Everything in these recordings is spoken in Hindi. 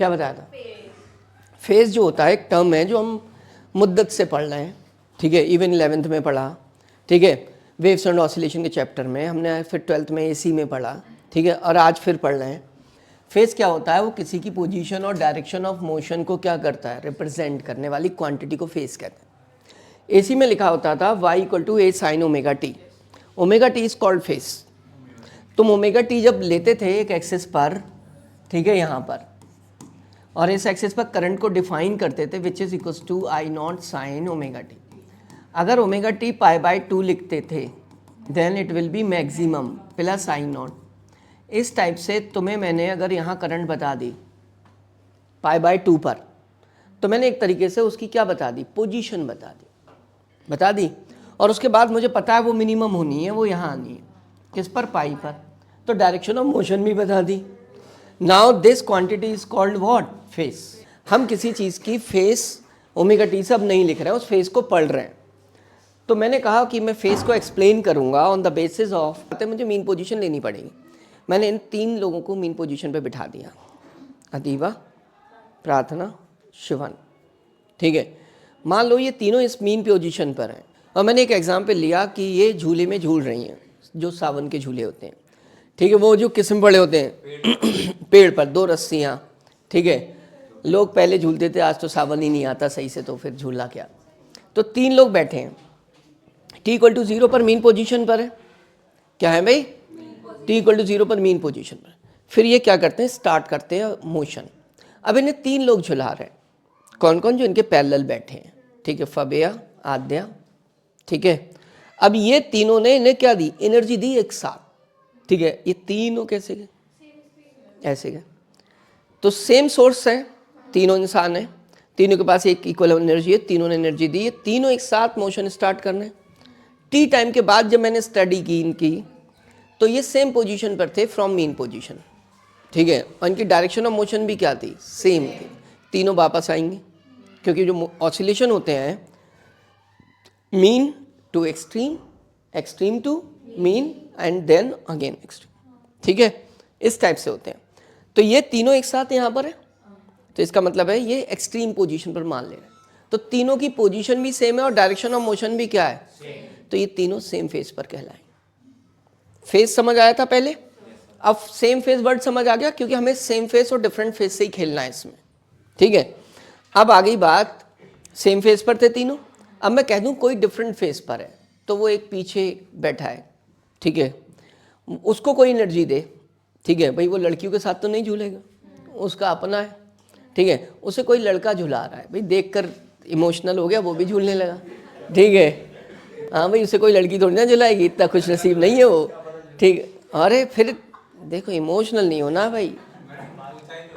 क्या बताया था? फेज जो होता है एक टर्म है जो हम मुद्दत से पढ़ रहे हैं, ठीक है, इवन 11th में पढ़ा, ठीक है, वेव्स एंड ऑसिलेशन के चैप्टर में हमने, फिर 12th में एसी में पढ़ा, ठीक है, और आज फिर पढ़ रहे हैं। फेज क्या होता है? वो किसी की पोजीशन और डायरेक्शन ऑफ मोशन को क्या करता है? रिप्रेजेंट करने वाली क्वांटिटी को फेज कहते हैं। एसी में लिखा होता था y = a sin omega T, omega T is called phase. तुम ओमेगा टी जब लेते थे एक एक्सिस पर, ठीक है, यहाँ पर, और इस एक्सिस पर करंट को डिफाइन करते थे which is equals to I0 sine omega T. अगर ओमेगा टी π/2 लिखते थे then it will be maximum plus I0। इस टाइप से तुम्हें मैंने अगर यहाँ करंट बता दी π/2 पर, तो मैंने एक तरीके से उसकी क्या बता दी? पोजीशन बता दी, और उसके बाद मुझे पता है वो मिनिमम होनी है, वो यहाँ आनी है, किस पर? पाई पर। तो डायरेक्शन ऑफ मोशन भी बता दी। Now this quantity is called what? Phase. हम किसी चीज़ की फेस ओमेगा टी से अब नहीं लिख रहे हैं, उस फेस को पढ़ रहे हैं। तो मैंने कहा कि मैं फेस को एक्सप्लेन करूंगा ऑन द बेसिस ऑफ, मुझे मीन पोजीशन लेनी पड़ेगी। मैंने इन 3 लोगों को मीन पोजीशन पे बिठा दिया, अदीबा, प्रार्थना, शिवन, ठीक है। मान लो ये तीनों इस मीन पोजीशन पर हैं, और मैंने एक एग्जाम्पल लिया कि ये झूले में झूल रही हैं, जो सावन के झूले होते हैं, ठीक है, वो जो किस्म बड़े होते हैं पेड़ पर 2 रस्सियाँ, ठीक है। लोग पहले झूलते थे, आज तो सावन ही नहीं आता सही से, तो फिर झूला क्या। तो 3 लोग बैठे हैं, t = 0 पर मीन पोजीशन पर है। क्या है भाई? t = 0 पर मीन पोजीशन पर। फिर ये क्या करते हैं? स्टार्ट करते हैं मोशन। अब इन्हें 3 लोग झुला रहे हैं। कौन कौन? जो इनके पैरेलल बैठे हैं, ठीक है, फबिया, आद्या, ठीक है। अब ये तीनों ने इन्हें क्या दी? एनर्जी दी एक साथ, ठीक है। ये तीनों कैसे गए? ऐसे गए। तो सेम सोर्स है, तीनों इंसान हैं, तीनों के पास एक इक्वल एनर्जी है, तीनों ने एनर्जी दी है, तीनों एक साथ मोशन स्टार्ट करना है। टी टाइम के बाद जब मैंने स्टडी की इनकी, तो ये सेम पोजीशन पर थे फ्रॉम मीन पोजीशन, ठीक है, और इनकी डायरेक्शन ऑफ मोशन भी क्या थी? सेम थी। तीनों वापस आएंगे, क्योंकि जो ऑसिलेशन होते हैं mean to extreme, extreme to mean and then again extreme, ठीक है, इस टाइप से होते हैं। तो ये तीनों एक साथ यहाँ पर है, तो इसका मतलब है ये एक्सट्रीम पोजीशन पर मान ले रहे हैं। तो तीनों की पोजीशन भी सेम है और डायरेक्शन ऑफ मोशन भी क्या है? तो ये तीनों सेम फेज पर कहलाएंगे। फेज समझ आया था पहले? अब सेम फेज वर्ड समझ आ गया, क्योंकि हमें सेम फेज और डिफरेंट फेज से ही खेलना है इसमें, ठीक है। अब आ गई बात, सेम फेज पर थे तीनों, अब मैं कह दूं कोई डिफरेंट फेज पर है, तो वो एक पीछे बैठा है, ठीक है, उसको कोई एनर्जी दे, ठीक है, भाई वो लड़कियों के साथ तो नहीं झूलेगा, उसका अपना है, ठीक है। उसे कोई लड़का झुला रहा है, भाई देखकर इमोशनल हो गया, वो भी झूलने लगा, ठीक है। हाँ भाई, उसे कोई लड़की थोड़ी ना झुलाएगी, इतना खुश नसीब नहीं है वो, ठीक। अरे फिर देखो, इमोशनल नहीं होना भाई।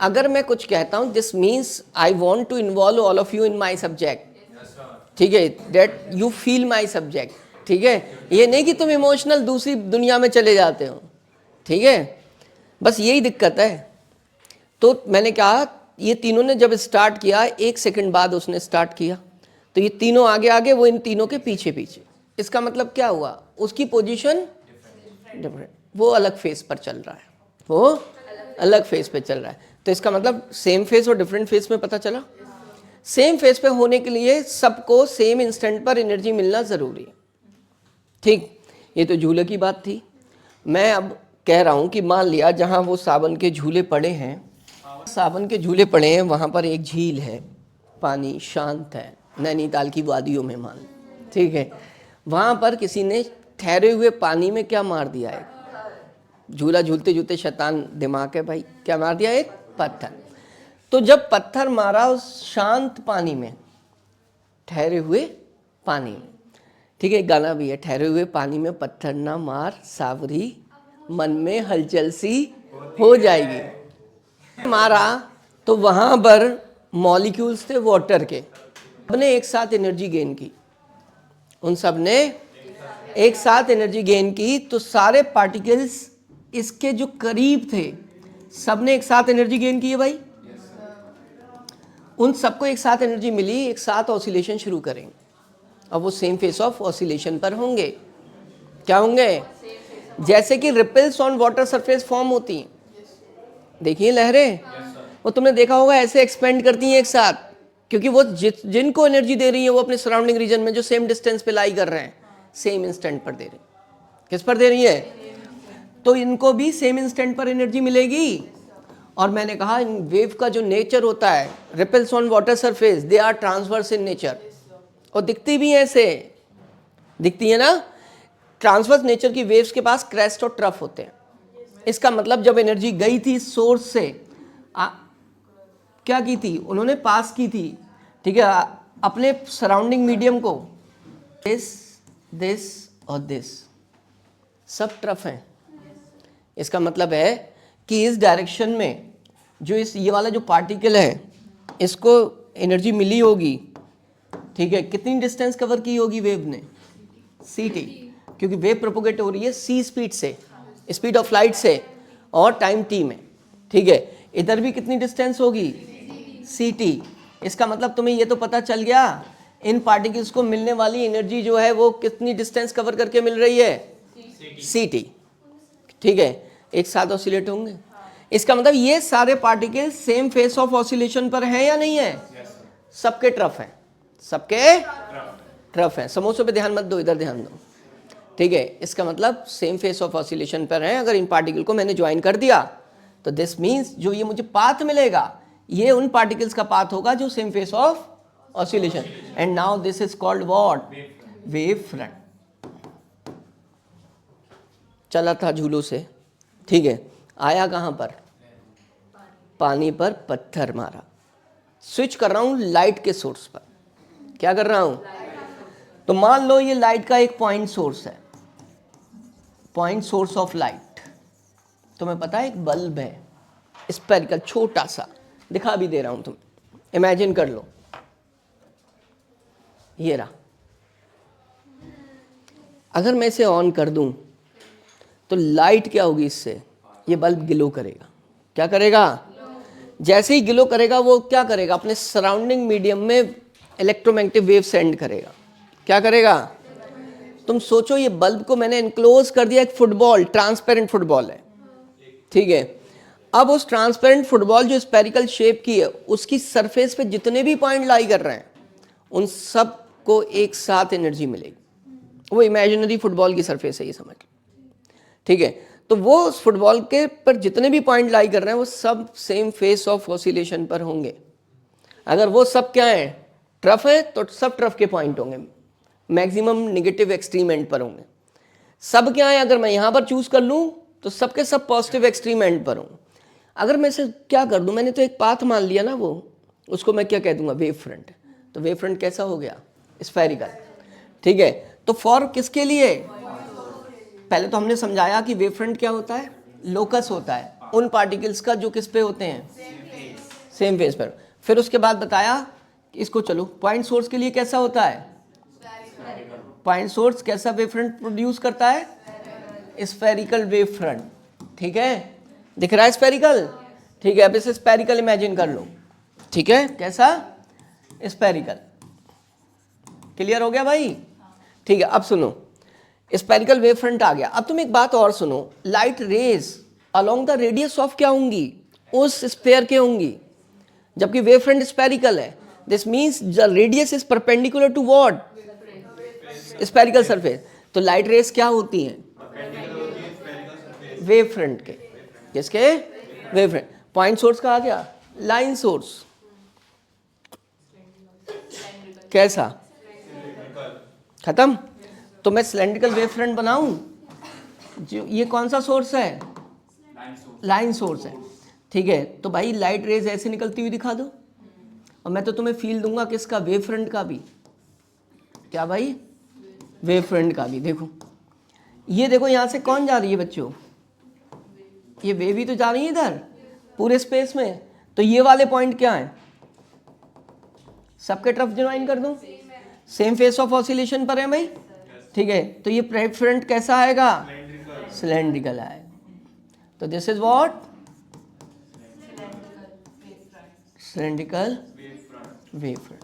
अगर मैं कुछ कहता हूँ, this means I want to involve all of you in my subject, ठीक है, that you feel my subject, ठीक है। ये नहीं कि तुम इमोशनल दूसरी दुनिया में चले जाते हो, ठीक है, बस यही दिक्कत है। तो मैंने कहा ये तीनों ने जब स्टार्ट किया, 1 सेकंड बाद उसने स्टार्ट किया, तो ये तीनों आगे आगे, वो इन तीनों के पीछे पीछे। इसका मतलब क्या हुआ? उसकी पोजीशन डिफरेंट, वो अलग फेस पर चल रहा है, वो अलग फेस पे चल रहा है। तो इसका मतलब सेम फेस और डिफरेंट फेस में पता चला, सेम फेस पे होने के लिए सबको सेम इंस्टेंट पर एनर्जी मिलना ज़रूरी है, ठीक। ये तो झूले की बात थी। मैं अब कह रहा हूँ कि मान लिया जहाँ वो सावन के झूले पड़े हैं, सावन के झूले पड़े हैं, वहाँ पर एक झील है, पानी शांत है, नैनीताल की वादियों में मान, ठीक है। वहाँ पर किसी ने ठहरे हुए पानी में क्या मार दिया है? झूला झूलते झूलते शैतान दिमाग है भाई, क्या मार दिया? एक पत्थर। तो जब पत्थर मारा उस शांत पानी में, ठहरे हुए पानी में, ठीक है, गाना भी है, ठहरे हुए पानी में पत्थर ना मार सावरी, मन में हलचल सी हो जाएगी। मारा तो वहाँ पर मॉलिक्यूल्स थे वाटर के, सबने एक साथ एनर्जी गेन की, उन सब ने एक साथ एनर्जी गेन की। तो सारे पार्टिकल्स इसके जो करीब थे, सबने एक साथ एनर्जी गेन की है भाई, उन सबको एक साथ एनर्जी मिली, एक साथ ऑसिलेशन शुरू करेंगे, अब वो सेम फेस ऑफ ऑसिलेशन पर होंगे। क्या होंगे? जैसे कि ripples on water surface form होती हैं, देखिए लहरें, वो तुमने देखा होगा ऐसे एक्सपेंड करती हैं एक साथ, क्योंकि वो जिनको एनर्जी दे रही है वो अपने सराउंडिंग रीजन में जो सेम डिस्टेंस पे लाई कर रहे हैं सेम इंस्टेंट पर दे रही है। किस पर दे रही है? तो इनको भी सेम इंस्टेंट पर एनर्जी मिलेगी। और मैंने कहा इन वेव का जो नेचर होता है, ripples on water surface, they are transverse in nature, और दिखती भी ऐसे, दिखती है ना। ट्रांसवर्स नेचर की वेव्स के पास क्रेस्ट और ट्रफ होते हैं। इसका मतलब जब एनर्जी गई थी सोर्स से, क्या की थी उन्होंने? पास की थी, ठीक है, अपने सराउंडिंग मीडियम को। दिस और दिस सब ट्रफ हैं। इसका मतलब है कि इस डायरेक्शन में जो ये वाला जो पार्टिकल है इसको एनर्जी मिली होगी, ठीक है। कितनी डिस्टेंस कवर की होगी वेव ने? ct, क्योंकि वेव प्रोपोगेट हो रही है c स्पीड से, स्पीड ऑफ लाइट से, और टाइम t में, ठीक है। इधर भी कितनी डिस्टेंस होगी? ct। इसका मतलब तुम्हें ये तो पता चल गया इन पार्टिकल्स को मिलने वाली एनर्जी जो है वो कितनी डिस्टेंस कवर करके मिल रही है? ct, ठीक है। एक साथ ऑसिलेट होंगे। इसका मतलब ये सारे particle same phase of oscillation पर हैं या नहीं है? सबके ट्रफ हैं, सबके ट्रफ हैं। समोसों पे ध्यान मत दो, इधर ध्यान दो, ठीक है। इसका मतलब सेम फेस ऑफ ऑसिलेशन पर हैं। अगर इन पार्टिकल को मैंने ज्वाइन कर दिया तो दिस मीन्स जो ये मुझे पाथ मिलेगा ये उन पार्टिकल्स का पाथ होगा जो same phase of oscillation. And now this is called what? Wave front. चला था झूलों से, ठीक है, आया कहाँ पर? पानी पर पत्थर मारा। स्विच कर रहा हूं लाइट के सोर्स पर। क्या कर रहा हूं? तो मान लो ये लाइट का एक पॉइंट सोर्स है, पॉइंट सोर्स ऑफ लाइट। तुम्हें पता है एक बल्ब है स्फेरिकल, छोटा सा, दिखा भी दे रहा हूं, तुम इमेजिन कर लो। ये रहा। अगर मैं इसे ऑन कर दूं तो लाइट क्या होगी? इससे ये बल्ब ग्लो करेगा। क्या करेगा? जैसे ही ग्लो करेगा वो क्या करेगा? अपने सराउंडिंग मीडियम में इलेक्ट्रोमैग्नेटिक वेव सेंड करेगा। क्या करेगा? तुम सोचो ये बल्ब को मैंने इनक्लोज कर दिया, एक फुटबॉल, ट्रांसपेरेंट फुटबॉल है, ठीक है। अब उस ट्रांसपेरेंट फुटबॉल जो स्फेरिकल शेप की है उसकी सरफेस पे जितने भी पॉइंट लाई कर रहे हैं उन सब को एक साथ एनर्जी मिलेगी। वो इमेजिनरी फुटबॉल की सरफेस है, ये समझ लो, ठीक है। तो वो उस फुटबॉल के पर जितने भी पॉइंट लाई कर रहे हैं वो सब सेम फेस ऑफ ऑसिलेशन पर होंगे। अगर वो सब क्या है? ट्रफ है, तो सब ट्रफ के पॉइंट होंगे, मैक्सिमम नेगेटिव एक्सट्रीम एंड पर होंगे। सब क्या है? अगर मैं यहाँ पर चूज कर लूँ तो सबके सब पॉजिटिव एक्सट्रीम एंड पर होंगे। अगर मैं इसे क्या कर दूँ, मैंने तो एक पाथ मान लिया ना, वो उसको मैं क्या कह दूंगा? Wave front. तो वेव फ्रंट कैसा हो गया? स्फेरिकल, ठीक है। तो फॉर किसके लिए? पहले तो हमने समझाया कि वेव फ्रंट क्या होता है? लोकस होता है उन पार्टिकल्स का जो किस पे होते हैं? सेम फेस पर। फिर उसके बाद बताया इसको, चलो पॉइंट सोर्स के लिए कैसा होता है? पॉइंट सोर्स कैसा वेव फ्रंट प्रोड्यूस करता है? स्फेरिकल वेव फ्रंट, ठीक है। दिख रहा है स्फेरिकल? ठीक है। अब इसे स्फेरिकल इमेजिन कर लो, ठीक है। कैसा? स्फेरिकल। क्लियर हो गया भाई? ठीक है। अब सुनो, स्फेरिकल वेव फ्रंट आ गया। अब तुम एक बात और सुनो, light rays along the radius of क्या होंगी? उस स्फीयर के होंगी, जबकि वेव फ्रंट स्फेरिकल है। This means the radius is perpendicular to what? Spherical surface. तो लाइट रेज क्या होती हैं? वेव फ्रंट के। किसके? Wave front. पॉइंट सोर्स का आ गया, लाइन सोर्स कैसा? खत्म। तो मैं सिलेंड्रिकल वेव फ्रंट बनाऊं, जो ये कौन सा सोर्स है? लाइन सोर्स है, ठीक है। तो भाई लाइट रेज ऐसे निकलती हुई दिखा दो और मैं तो तुम्हें फील दूंगा किसका? वेव फ्रंट का भी। क्या भाई? वेव फ्रंट का भी। देखो ये देखो, यहां से कौन जा रही है बच्चों? ये वेव ही तो जा रही है इधर पूरे स्पेस में। तो ये वाले पॉइंट क्या है? सबके तरफ ज्वाइन कर दूं, सेम फेस ऑफ ऑसिलेशन पर है भाई, ठीक है। तो ये वेव फ्रंट कैसा आएगा? सिलेंड्रिकल आएगा। तो this is what? Cylindrical wave front.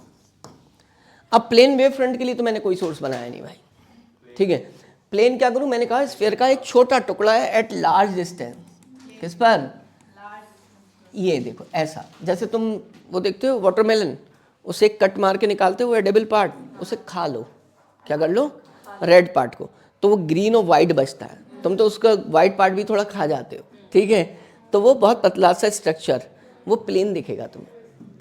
अब प्लेन वेव फ्रंट के लिए तो मैंने कोई सोर्स बनाया नहीं भाई, ठीक है। प्लेन क्या करूं? मैंने कहा स्फीयर का एक छोटा टुकड़ा है एट लार्ज डिस्टेंस। किस पर? ये देखो ऐसा, जैसे तुम वो देखते हो वाटरमेलन, उसे कट मार के निकालते हो वो एडिबल पार्ट, उसे खा लो, क्या कर लो, रेड पार्ट को, तो वो ग्रीन और वाइट बचता है, तुम तो उसका वाइट पार्ट भी थोड़ा खा जाते हो, ठीक है। तो वो बहुत पतला सा स्ट्रक्चर, वो प्लेन दिखेगा तुम्हें,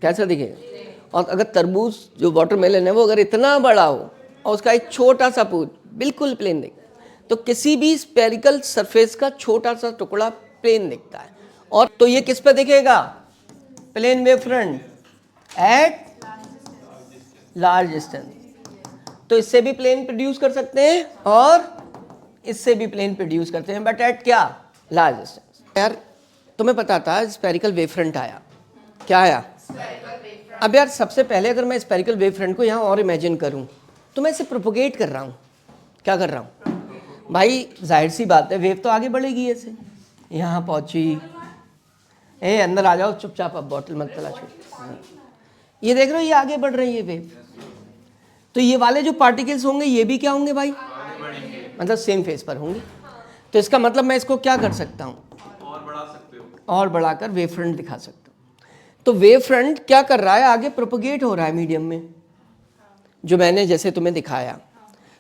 कैसा दिखेगा। और अगर तरबूज जो वाटरमेलन है वो अगर इतना बड़ा हो और उसका एक छोटा सा पूछ बिल्कुल प्लेन दिखे, तो किसी भी स्पेरिकल सरफेस का छोटा सा टुकड़ा प्लेन दिखता है। और तो ये किस पे दिखेगा, plane wave front at large distance. तो इससे भी प्लेन प्रोड्यूस कर सकते हैं और इससे भी प्लेन प्रोड्यूस करते हैं, बट एट क्या, लार्ज डिस्टेंस। यार तुम्हें पता था स्पेरिकल वेव फ्रंट आया, क्या आया, अब यार सबसे पहले अगर मैं स्पेरिकल वेव फ्रंट को यहाँ और इमेजिन करूँ तो मैं इसे प्रोपोगेट कर रहा हूँ, क्या कर रहा हूँ भाई, जाहिर सी बात है वेव तो आगे बढ़ेगी, ऐसे यहाँ पहुँची, अंदर आ जाओ चुपचाप, अब बॉटल मत तलाशो, ये देख रहे हो ये आगे बढ़ रही है वेव। तो ये वाले जो पार्टिकल्स होंगे ये भी क्या होंगे भाई, मतलब सेम फेस पर होंगे। तो इसका मतलब मैं इसको क्या कर सकता हूँ, और बढ़ा सकते हो, और बढ़ाकर वेव फ्रंट दिखा सकता हूँ। तो वेव फ्रंट क्या कर रहा है, आगे प्रोपोगेट हो रहा है मीडियम में, जो मैंने जैसे तुम्हें दिखाया।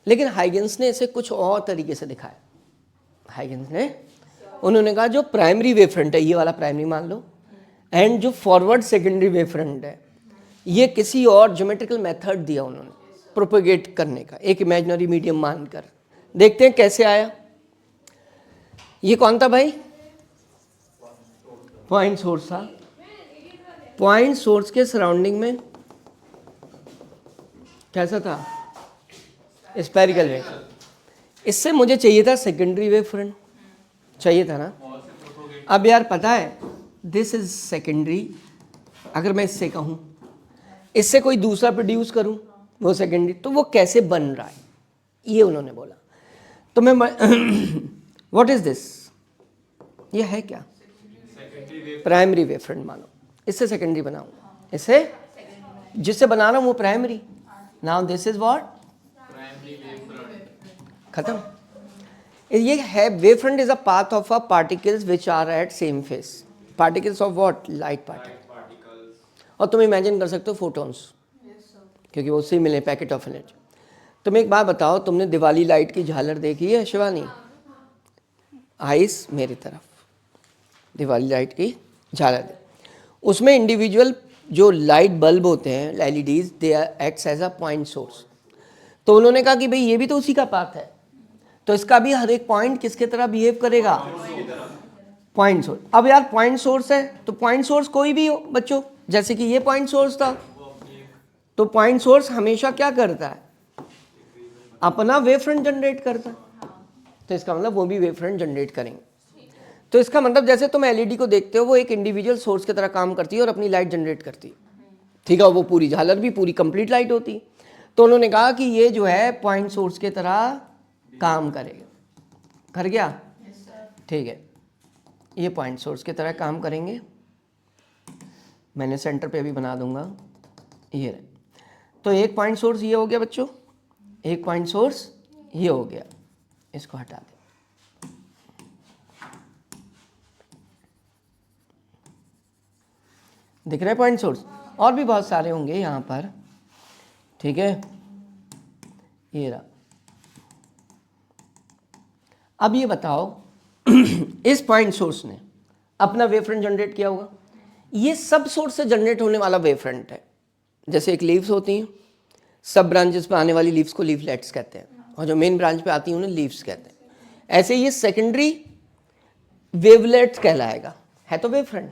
लेकिन हाइगेंस ने इसे कुछ और तरीके से दिखाया। हाइगेंस ने, उन्होंने कहा जो प्राइमरी वेव फ्रंट है, ये वाला प्राइमरी मान लो, एंड जो फॉरवर्ड सेकेंडरी वेव फ्रंट है, ये किसी और ज्योमेट्रिकल मेथड दिया उन्होंने प्रोपोगेट करने का, एक इमेजिनरी मीडियम मानकर। देखते हैं कैसे आया। ये कौन था भाई, पॉइंट सोर्स था। पॉइंट सोर्स के सराउंडिंग में कैसा था, स्पेरिकल वेव। इससे मुझे चाहिए था सेकेंडरी वेव फ्रंट, चाहिए था ना। अब यार पता है दिस इज सेकेंडरी, अगर मैं इससे कहूँ इससे कोई दूसरा प्रोड्यूस करूँ वो सेकेंडरी, तो वो कैसे बन रहा है, ये उन्होंने बोला। तो मैं व्हाट इज दिस, ये है क्या, प्राइमरी वेव फ्रंट मानो, इससे सेकेंडरी बनाऊँ, इससे जिससे बना रहा हूँ वो primary. Now this is what, खत्म। ये है wave front is a path of a particles which are at same phase, particles of what, light particle. और तुम इमेजिन कर सकते हो फोटॉन्स, क्योंकि वो उससे ही मिले पैकेट ऑफ एनर्जी। तुम एक बात बताओ, तुमने दिवाली लाइट की झालर देखी है शिवानी, आइस मेरी तरफ, दिवाली लाइट की झालर, उसमें इंडिविजुअल जो लाइट बल्ब होते हैं LEDs, they acts as a point source. तो उन्होंने कहा कि भाई ये भी तो उसी का पाथ है, तो इसका भी हर एक पॉइंट किसके तरह बिहेव करेगा, पॉइंट सोर्स। अब यार पॉइंट सोर्स है तो पॉइंट सोर्स कोई भी हो बच्चों, जैसे कि ये पॉइंट सोर्स था, तो पॉइंट सोर्स हमेशा क्या करता है, अपना वेव फ्रंट जनरेट करता है। तो इसका मतलब वो भी वेव फ्रंट जनरेट करेंगे। तो इसका मतलब जैसे तुम एलईडी को देखते हो वो एक इंडिविजुअल सोर्स की तरह काम करती है और अपनी लाइट जनरेट करती है, ठीक है, वो पूरी झालर भी पूरी कंप्लीट लाइट होती है। तो उन्होंने कहा कि ये जो है पॉइंट सोर्स की तरह काम करेगा, कर गया, ठीक है, ये पॉइंट सोर्स की तरह काम करेंगे। मैंने सेंटर पे भी बना दूंगा, ये रहे। तो एक पॉइंट सोर्स ये हो गया बच्चों, एक पॉइंट सोर्स ये हो गया, इसको हटा दें। दिख रहे पॉइंट सोर्स, और भी बहुत सारे होंगे यहाँ पर, ठीक है, ये रहा। अब ये बताओ इस पॉइंट सोर्स ने अपना वेव फ्रंट जनरेट किया होगा, ये सब सोर्स से जनरेट होने वाला वेव फ्रंट है। जैसे एक लीव्स होती हैं, सब ब्रांचेस पे आने वाली लीव्स को लीफलेट्स कहते हैं, और जो मेन ब्रांच पे आती हैं उन्हें लीव्स कहते हैं। ऐसे ये सेकेंडरी वेवलेट्स कहलाएगा, है तो वेव फ्रंट,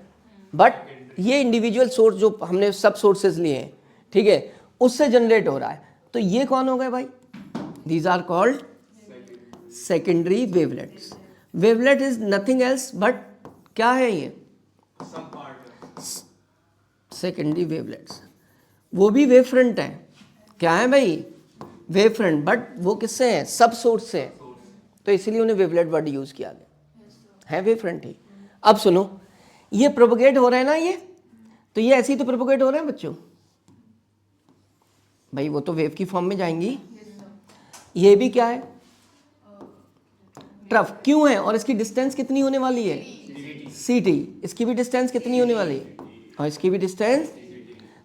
बट ये इंडिविजुअल सोर्स जो हमने सब सोर्सेज लिए हैं, ठीक है, उससे जनरेट हो रहा है। तो ये कौन हो गए भाई, these are called secondary wavelets. Wavelet is nothing else but क्या है ये, सेकेंडरी वेवलेट्स, वो भी वेव फ्रंट है। क्या है भाई, वेव फ्रंट, बट वो किससे है, सब सोर्स से है, तो इसीलिए उन्हें वेवलेट वर्ड यूज किया गया, है वेव फ्रंट ही। अब सुनो, ये प्रोपोगेट हो रहा है ना, ये तो ये ऐसे ही तो प्रोपोगेट हो रहे हैं बच्चों भाई, वो तो वेव की फॉर्म में जाएंगी। ये भी क्या है, ट्रफ, क्यों है, और इसकी डिस्टेंस कितनी होने वाली है, सी टी, इसकी भी डिस्टेंस कितनी होने वाली है और इसकी भी डिस्टेंस,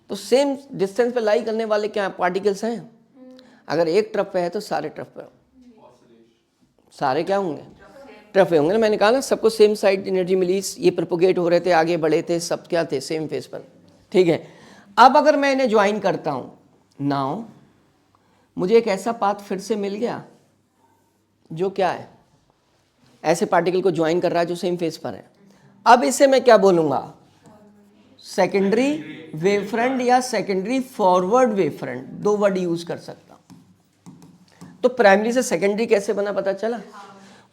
तो सेम डिस्टेंस पे लाई करने वाले क्या पार्टिकल्स हैं। अगर एक ट्रफ पे है तो सारे ट्रफ पे, सारे क्या होंगे, ट्रफ पे होंगे ना। मैंने कहा ना सबको सेम साइड एनर्जी मिली, ये प्रोपोगेट हो रहे थे, आगे बढ़े थे, सब क्या थे, सेम फेस पर, ठीक है। अब अगर मैं इन्हें ज्वाइन करता हूँ, नाउ मुझे एक ऐसा पाथ फिर से मिल गया जो क्या है, ऐसे पार्टिकल को ज्वाइन कर रहा है जो सेम फेस पर है। अब इसे मैं क्या बोलूँगा, सेकेंडरी वेव फ्रंट या सेकेंडरी फॉरवर्ड वेव फ्रंट, दो वर्ड यूज कर सकता हूं। तो प्राइमरी से सेकेंडरी कैसे बना पता चला,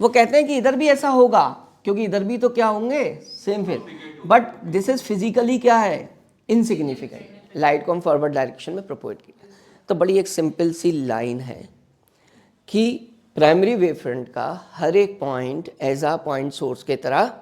वो कहते हैं कि इधर भी ऐसा होगा क्योंकि इधर भी तो क्या होंगे, same face, but this is physically क्या है, इनसिग्निफिकेंट। लाइट को हम फॉरवर्ड डायरेक्शन में प्रोपोगेट किया। तो बड़ी एक सिंपल सी लाइन है कि प्राइमरी वेव फ्रंट का हर एक point as a point source के तरह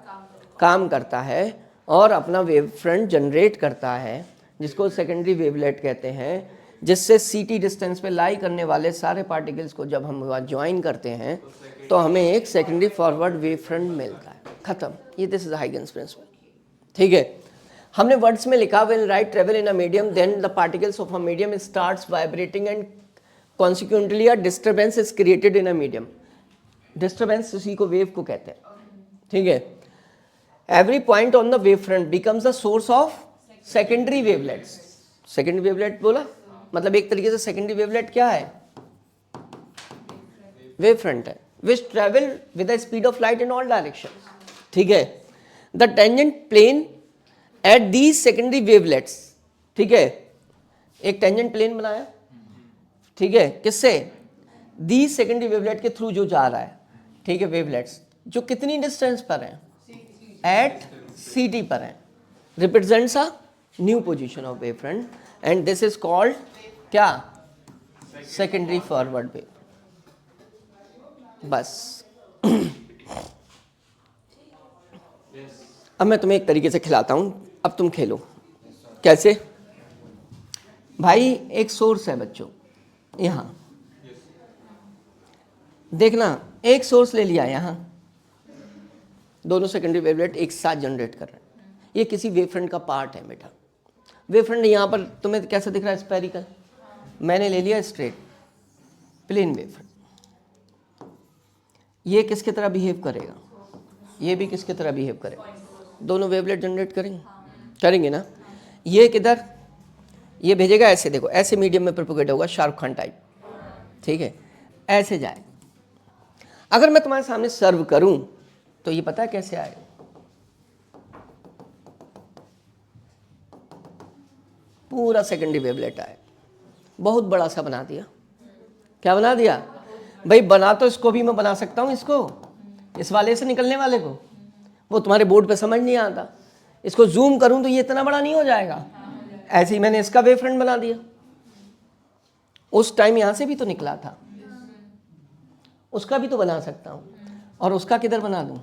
काम करता है और अपना वेव फ्रंट जनरेट करता है, जिसको सेकेंडरी वेवलेट कहते हैं, जिससे सीटी डिस्टेंस पे लाई करने वाले सारे पार्टिकल्स को जब हम वहाँ ज्वाइन करते हैं तो हमें एक सेकेंडरी फॉरवर्ड वेव फ्रंट मिलता है। खत्म, ये दिस इज हाइगन्स प्रिंसिपल, ठीक है। हमने वर्ड्स में लिखा when light travel in a medium then the particles of a medium starts vibrating and consequently a disturbance is created in a medium. Disturbance उसी को वेव को कहते हैं, ठीक है। Every point on the wavefront becomes a source of secondary wavelets. Secondary wavelet बोला मतलब एक तरीके से secondary wavelet क्या है, wavefront है, which travel with the speed of light in all directions, ठीक है। The tangent plane at these secondary wavelets, ठीक है, एक tangent plane बनाया, ठीक है, किससे, these secondary wavelet के थ्रू जो जा रहा है, ठीक है, wavelets जो कितनी डिस्टेंस पर है, at ct पर है, represents a new position of wavefront and this is called क्या, secondary forward wave। बस अब मैं तुम्हें एक तरीके से खिलाता हूं, अब तुम खेलो। कैसे भाई, एक सोर्स है बच्चों, यहां देखना, एक सोर्स ले लिया, यहां दोनों सेकेंडरी वेवलेट एक साथ जनरेट कर रहे हैं। ये किसी वेवफ्रंट का पार्ट है बेटा। वेवफ्रंट यहाँ पर तुम्हें कैसा दिख रहा है, स्फेरिकल, मैंने ले लिया स्ट्रेट प्लेन वेवफ्रंट। ये किसकी तरह बिहेव करेगा, ये भी किसकी तरह बिहेव करेगा, दोनों वेवलेट जनरेट करेंगे, करेंगे ना। ये किधर, ये भेजेगा ऐसे, देखो ऐसे मीडियम में प्रोपोगेट होगा, शाहरुख खान टाइप, ठीक है, ऐसे जाए। अगर मैं तुम्हारे सामने सर्व करूं तो ये पता है कैसे आएगा, पूरा सेकेंडरी वेवलेट आए, बहुत बड़ा सा बना दिया। क्या बना दिया भाई, बना तो इसको भी मैं बना सकता हूँ, इसको, इस वाले से निकलने वाले को, वो तुम्हारे बोर्ड पे समझ नहीं आता। इसको जूम करूं तो ये इतना बड़ा नहीं हो जाएगा, ऐसे ही मैंने इसका वेवफ्रंट बना दिया। उस टाइम यहां से भी तो निकला था, उसका भी तो बना सकता हूं, और उसका किधर बना दूं।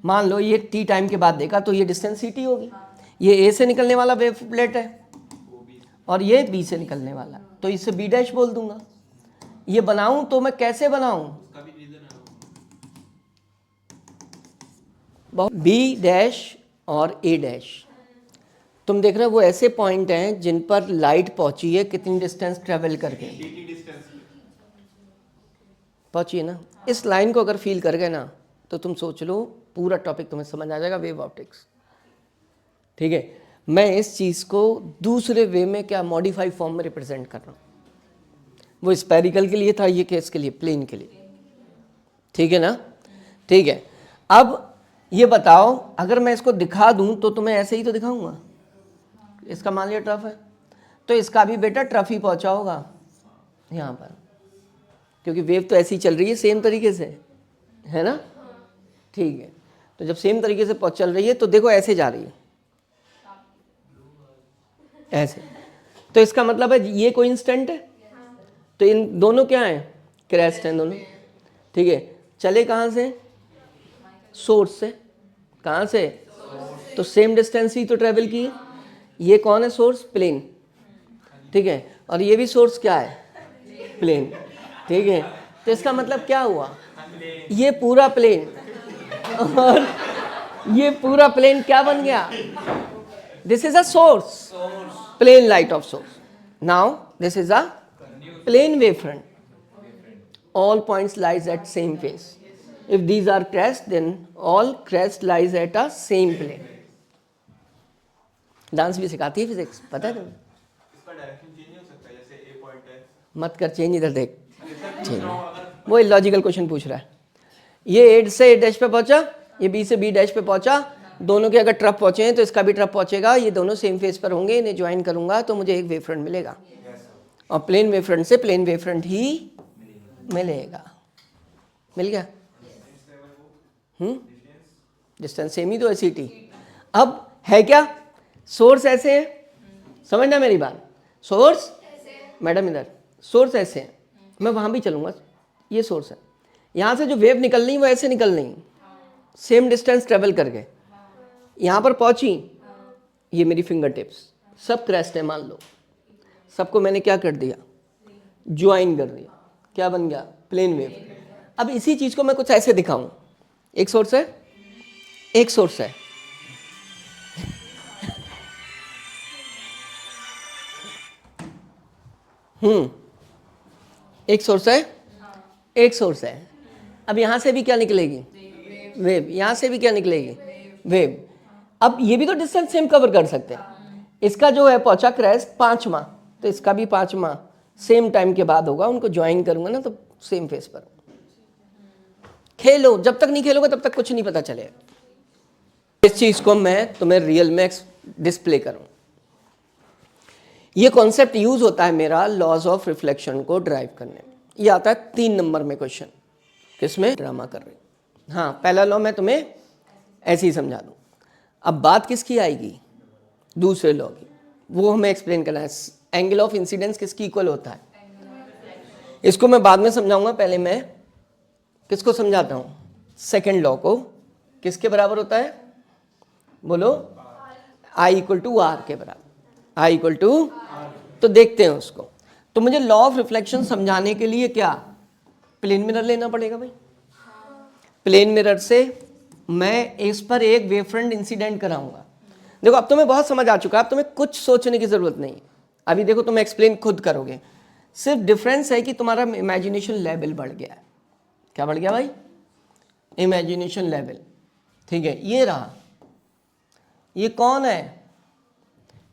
मान लो ये टी टाइम के बाद देखा तो ये डिस्टेंस सी टी होगी, ये ए से निकलने वाला वेवलेट है और ये बी से निकलने वाला, तो इसे बी डैश बोल दूंगा। ये बनाऊं तो मैं कैसे बनाऊं, बी डैश और ए डैश। तुम देख रहे हो वो ऐसे पॉइंट हैं जिन पर लाइट पहुंची है, कितनी डिस्टेंस ट्रेवल करके पहुंची है ना। इस लाइन को अगर फील कर गए ना तो तुम सोच लो पूरा टॉपिक तुम्हें समझ आ जाएगा, वेव ऑप्टिक्स, ठीक है। मैं इस चीज़ को दूसरे वे में क्या मॉडिफाइड फॉर्म में रिप्रेजेंट कर रहा हूँ। वो स्पेरिकल के लिए था, ये केस के लिए प्लेन के लिए, ठीक है ना, ठीक है। अब ये बताओ, अगर मैं इसको दिखा दूं तो तुम्हें ऐसे ही तो दिखाऊंगा। इसका मान लिया ट्रफ है तो इसका भी बेटा ट्रफ ही पहुंचा होगा यहाँ पर, क्योंकि वेव तो ऐसी चल रही है सेम तरीके से, है ना, ठीक है। तो जब सेम तरीके से चल रही है तो देखो ऐसे जा रही है, ऐसे, तो इसका मतलब है ये कोई इंस्टेंट है, तो इन दोनों क्या है, क्रेस्ट हैं दोनों, ठीक है। चले कहाँ से, सोर्स से, कहाँ से, तो सेम डिस्टेंस ही तो ट्रेवल की। ये कौन है सोर्स, प्लेन, ठीक है, और ये भी सोर्स क्या है, प्लेन, ठीक है। तो इसका मतलब क्या हुआ, ये पूरा प्लेन और ये पूरा प्लेन क्या बन गया? This is a source, plane light of source. Now this is a plane wave front. All points lies at same phase. If these are crest, then all crest lies at a same plane. Dance भी सिखाती है फिजिक्स, पता है तुम्हें? इसका डायरेक्शन चेंज हो सकता है, जैसे ए पॉइंट है. मत कर चेंज, इधर देख. चेंज वो लॉजिकल क्वेश्चन पूछ रहा है. ये ए से ए डैश पे पहुंचा, ये बी से बी डैश पे पहुंचा. दोनों के अगर ट्रप पहुंचे हैं तो इसका भी ट्रप पहुंचेगा. ये दोनों सेम फेज पर होंगे, इन्हें ज्वाइन करूंगा तो मुझे एक वेव फ्रंट मिलेगा. और प्लेन वेव फ्रंट से प्लेन वेव फ्रंट ही मिलेगा. मिल गया? डिस्टेंस सेम ही तो है, ct. अब है क्या? सोर्स ऐसे है, समझना मेरी बात. सोर्स मैडम इधर, सोर्स ऐसे है, मैं वहां भी चलूंगा. ये सोर्स है, यहां से जो वेव निकल रही वो ऐसे निकल रही, सेम डिस्टेंस ट्रेवल करके यहां पर पहुंची. ये मेरी फिंगर टिप्स सब क्रेस्ट है मान लो. सबको मैंने क्या कर दिया? ज्वाइन कर दिया. क्या बन गया? Plane wave. अब इसी चीज को मैं कुछ ऐसे दिखाऊं. एक सोर्स है, एक सोर्स है, एक सोर्स है, एक सोर्स है. अब यहां से भी क्या निकलेगी? वेव. यहां से भी क्या निकलेगी? वेव. अब ये भी तो डिस्टेंस सेम कवर कर सकते हैं. इसका जो है पहुंचा क्रेस्ट 5वां, तो इसका भी 5वां सेम टाइम के बाद होगा. उनको ज्वाइन करूंगा ना तो सेम फेस पर. खेलो, जब तक नहीं खेलोगे तब तक कुछ नहीं पता चलेगा. इस चीज को मैं तुम्हें रियल में डिस्प्ले करूं. ये कॉन्सेप्ट यूज होता है मेरा लॉज ऑफ रिफ्लेक्शन को ड्राइव करने में. ये आता है 3 नंबर में क्वेश्चन. किसमें? ड्रामा कर रही. हाँ, पहला लॉ मैं तुम्हें ऐसे ही समझा दूं. अब बात किसकी आएगी? दूसरे लॉ की. वो हमें एक्सप्लेन करना है. एंगल ऑफ इंसिडेंस किसकी इक्वल होता है? इसको मैं बाद में समझाऊंगा. पहले मैं किसको समझाता हूं? सेकेंड लॉ को. किसके बराबर होता है? बोलो. I इक्वल टू आर के बराबर. I इक्वल टू, तो देखते हैं उसको. तो मुझे लॉ ऑफ रिफ्लेक्शन समझाने के लिए क्या प्लेन मिरर लेना पड़ेगा भाई? प्लेन मिरर से मैं इस पर एक वेव फ्रंट इंसिडेंट कराऊंगा. देखो अब तुम्हें बहुत समझ आ चुका है. अब तुम्हें कुछ सोचने की जरूरत नहीं. अभी देखो तुम एक्सप्लेन खुद करोगे. सिर्फ डिफरेंस है कि तुम्हारा इमेजिनेशन लेवल बढ़ गया है. क्या बढ़ गया भाई? Imagination level. ठीक है, ये रहा. ये कौन है?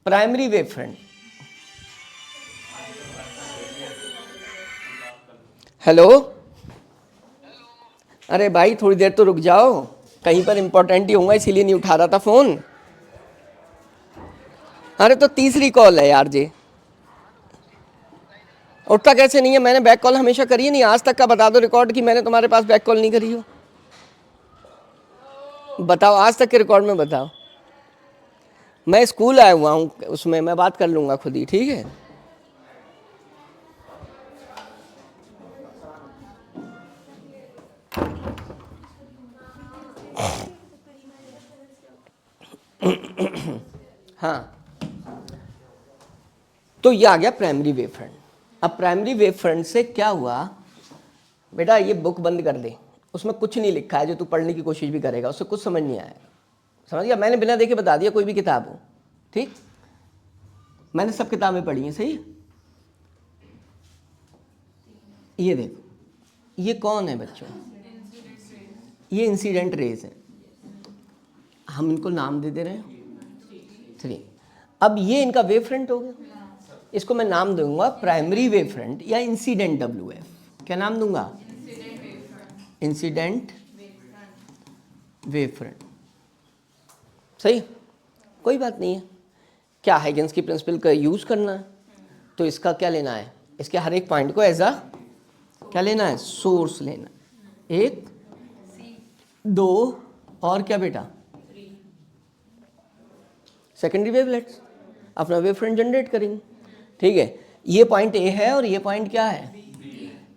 Primary wave front. हेलो. अरे भाई थोड़ी देर तो रुक जाओ, कहीं पर इंपॉर्टेंट ही होगा इसीलिए नहीं उठा रहा था फोन. अरे तो तीसरी कॉल है यार जी. उठता कैसे नहीं है? मैंने बैक कॉल हमेशा करी है. नहीं आज तक का बता दो रिकॉर्ड कि मैंने तुम्हारे पास बैक कॉल नहीं करी हो. बताओ आज तक के रिकॉर्ड में बताओ. मैं स्कूल आया हुआ हूँ, उसमें मैं बात कर लूँगा खुद ही. ठीक है. हाँ, तो ये आ गया प्राइमरी वेव फ्रंट. अब प्राइमरी वेव फ्रंट से क्या हुआ बेटा? ये बुक बंद कर दे. उसमें कुछ नहीं लिखा है जो तू पढ़ने की कोशिश भी करेगा उससे कुछ समझ नहीं आएगा. समझ गया? मैंने बिना देखे बता दिया कोई भी किताब हो. ठीक, मैंने सब किताबें पढ़ी हैं. सही. ये देखो, ये कौन है बच्चों? ये इंसिडेंट रेज है. हम इनको नाम दे दे रहे हैं 3. अब ये इनका वेव फ्रंट हो गया. इसको मैं नाम दूंगा प्राइमरी वेव फ्रंट या इंसिडेंट WF. क्या नाम दूंगा? Incident wave front. सही, कोई बात नहीं है. क्या हाइगेंस की प्रिंसिपल का यूज करना है तो इसका क्या लेना है? इसके हर एक पॉइंट को एज अ क्या लेना है? सोर्स लेना. 1 2 और क्या बेटा? सेकेंडरी वेवलेट्स अपना वेव फ्रंट जनरेट करेंगे. ठीक है, ये पॉइंट ए है और ये पॉइंट क्या है?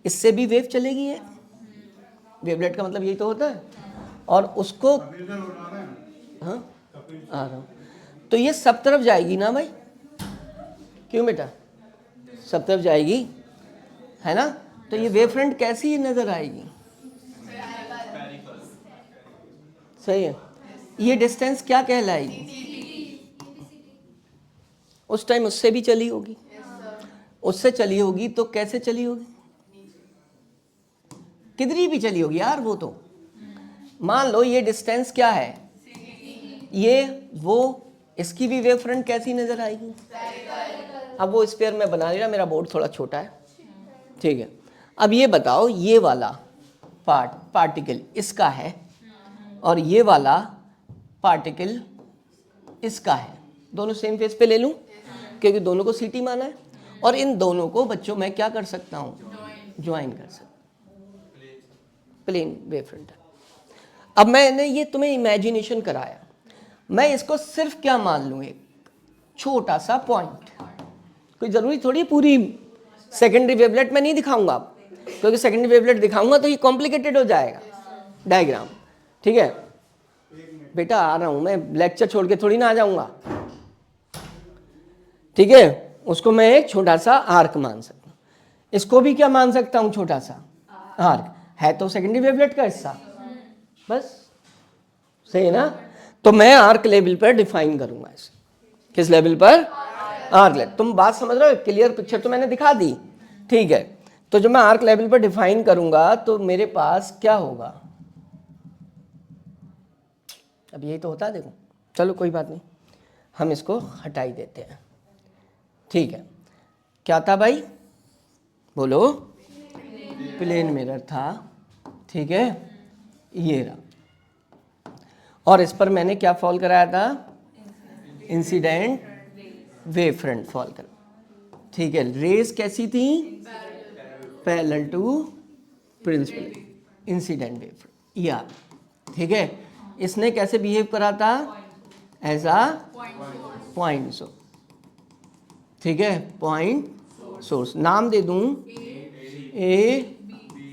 इससे भी वेव चलेगी. है वेवलेट का मतलब यही तो होता है. और उसको हाँ आ रहा हूँ. तो ये सब तरफ जाएगी ना भाई? क्यों बेटा? सब तरफ जाएगी है ना. तो ये वेव फ्रंट कैसी नजर आएगी? सही है। ये डिस्टेंस क्या कहलाएगी? उस टाइम उससे भी चली होगी, उससे चली होगी तो कैसे चली होगी? किधरी भी चली होगी यार वो तो। मान लो ये डिस्टेंस क्या है, ये वो, इसकी भी वेव फ्रंट कैसी नजर आएगी? अब वो स्फीयर में बना लिया, मेरा बोर्ड थोड़ा छोटा है, ठीक है। अब ये बताओ, ये वाला पार्टिकल इसका है और ये वाला पार्टिकल इसका है, दोनों सेम फेस पे ले लूं क्योंकि दोनों को सीटी माना है, और इन दोनों को बच्चों मैं क्या कर सकता हूँ? ज्वाइन कर सकता हूँ, प्लेन वेव फ्रंट है। अब मैंने ये तुम्हें इमेजिनेशन कराया, मैं इसको सिर्फ क्या मान लूँ? एक छोटा सा पॉइंट, कोई ज़रूरी थोड़ी पूरी सेकेंडरी वेवलेट में नहीं दिखाऊंगा आप, क्योंकि सेकेंडरी वेवलेट दिखाऊंगा तो ये कॉम्प्लिकेटेड हो जाएगा डायग्राम, ठीक है बेटा। आ रहा हूँ मैं, लेक्चर छोड़ के थोड़ी ना आ जाऊंगा, ठीक है। उसको मैं एक छोटा सा आर्क मान सकता हूँ, इसको भी क्या मान सकता हूँ? छोटा सा आर्क है तो सेकेंडरी वेवलेट का हिस्सा, बस सही है ना। तो मैं आर्क लेवल पर डिफाइन करूंगा इसे, किस लेवल पर? Arc level. तुम बात समझ रहे हो? क्लियर पिक्चर तो मैंने दिखा दी, ठीक है। तो जब मैं आर्क लेवल पर डिफाइन करूंगा तो मेरे पास क्या होगा? अब यही तो होता है, देखो चलो कोई बात नहीं, हम इसको हटा ही देते हैं, ठीक है। क्या था भाई? बोलो। प्लेन मिरर था, ठीक है, ये रहा, और इस पर मैंने क्या फॉल कराया था? इंसिडेंट वेव फ्रंट फॉल कर, ठीक है। रेस कैसी थी? Parallel to principal incident wave front, या ठीक है। इसने कैसे बिहेव करा था? एज अ पॉइंट सोर्स, ठीक है, पॉइंट सोर्स। नाम दे दूं ए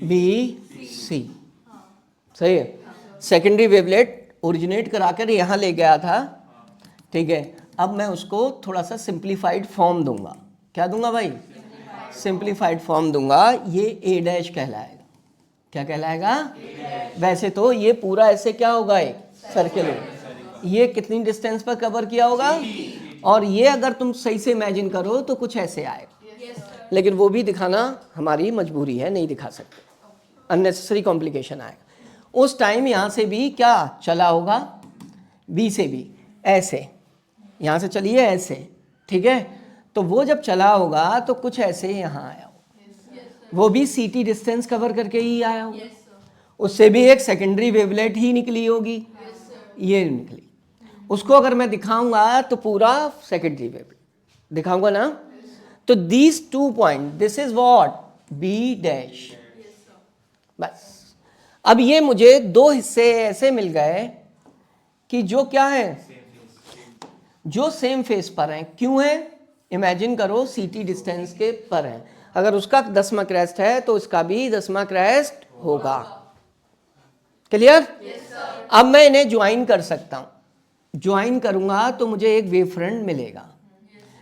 बी सी, सही है। सेकेंडरी वेवलेट ओरिजिनेट कराकर यहाँ ले गया था, ठीक है। अब मैं उसको थोड़ा सा सिंप्लीफाइड फॉर्म दूंगा। क्या दूंगा भाई? सिंप्लीफाइड फॉर्म दूंगा। ये ए डैश कहलाएगा। क्या कहलाएगा? वैसे तो ये पूरा ऐसे क्या होगा? एक सर्किल होगा। ये कितनी डिस्टेंस पर कवर किया होगा? और ये अगर तुम सही से इमेजिन करो तो कुछ ऐसे आएगा, लेकिन वो भी दिखाना हमारी मजबूरी है, नहीं दिखा सकते, अननेसेसरी कॉम्प्लिकेशन आएगा। उस टाइम यहाँ से भी क्या चला होगा? बी से भी ऐसे, यहाँ से चलिए ऐसे, ठीक है। तो वो जब चला होगा तो कुछ ऐसे यहाँ आया होगा, वो भी सीटी डिस्टेंस कवर करके ही आया होगा, उससे भी एक सेकेंडरी वेवलेट ही निकली होगी, ये निकली। उसको अगर मैं दिखाऊंगा तो पूरा सेकेंडरी वेवलेट दिखाऊंगा ना। तो these 2 point, this is what? B dash, बस। अब ये मुझे 2 हिस्से ऐसे मिल गए कि जो क्या है? जो सेम फेस पर हैं। क्यों है? इमेजिन करो सीटी डिस्टेंस के पर है, अगर उसका 10वां क्रेस्ट है तो इसका भी 10वां क्रेस्ट होगा। क्लियर? अब मैं इन्हें ज्वाइन कर सकता हूं। ज्वाइन करूंगा तो मुझे एक वेव फ्रंट मिलेगा,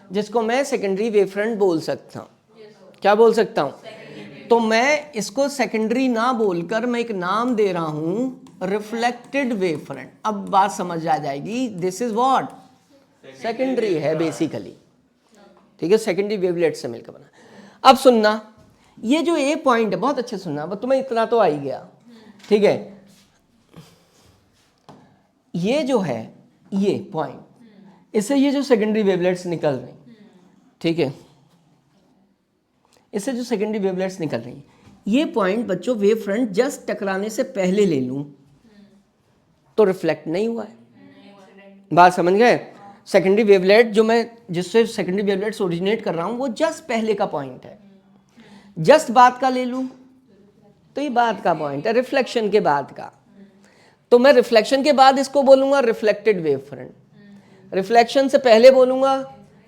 जिसको मैं सेकेंडरी वेव फ्रंट बोल सकता हूं। क्या बोल सकता हूं? तो मैं इसको सेकेंडरी ना बोलकर मैं एक नाम दे रहा हूं, रिफ्लेक्टेड वेव फ्रंट। अब बात समझ आ जाएगी, दिस इज व्हाट? सेकेंडरी है बेसिकली, ठीक है, सेकेंडरी वेवलेट से मिलकर बना। अब सुनना, ये जो ए पॉइंट है, बहुत अच्छे सुनना, अब तुम्हें इतना तो आ ही गया, ठीक है। ये जो है ये पॉइंट, इससे ये जो सेकेंडरी वेवलेट्स निकल रही, ठीक है, इससे जो सेकेंडरी वेवलेट्स निकल रही, ये पॉइंट बच्चों वेव फ्रंट जस्ट टकराने से पहले ले लूं तो रिफ्लेक्ट नहीं हुआ है। बात समझ गए? सेकेंडरी वेवलेट जो मैं जिससे सेकेंडरी वेवलेट्स ओरिजिनेट कर रहा हूं वो जस्ट पहले का पॉइंट है। जस्ट बाद का ले लूं तो ये बाद का पॉइंट है, रिफ्लेक्शन के बाद का। तो मैं रिफ्लेक्शन के बाद इसको बोलूंगा रिफ्लेक्टेड वेव फ्रंट, रिफ्लेक्शन से पहले बोलूंगा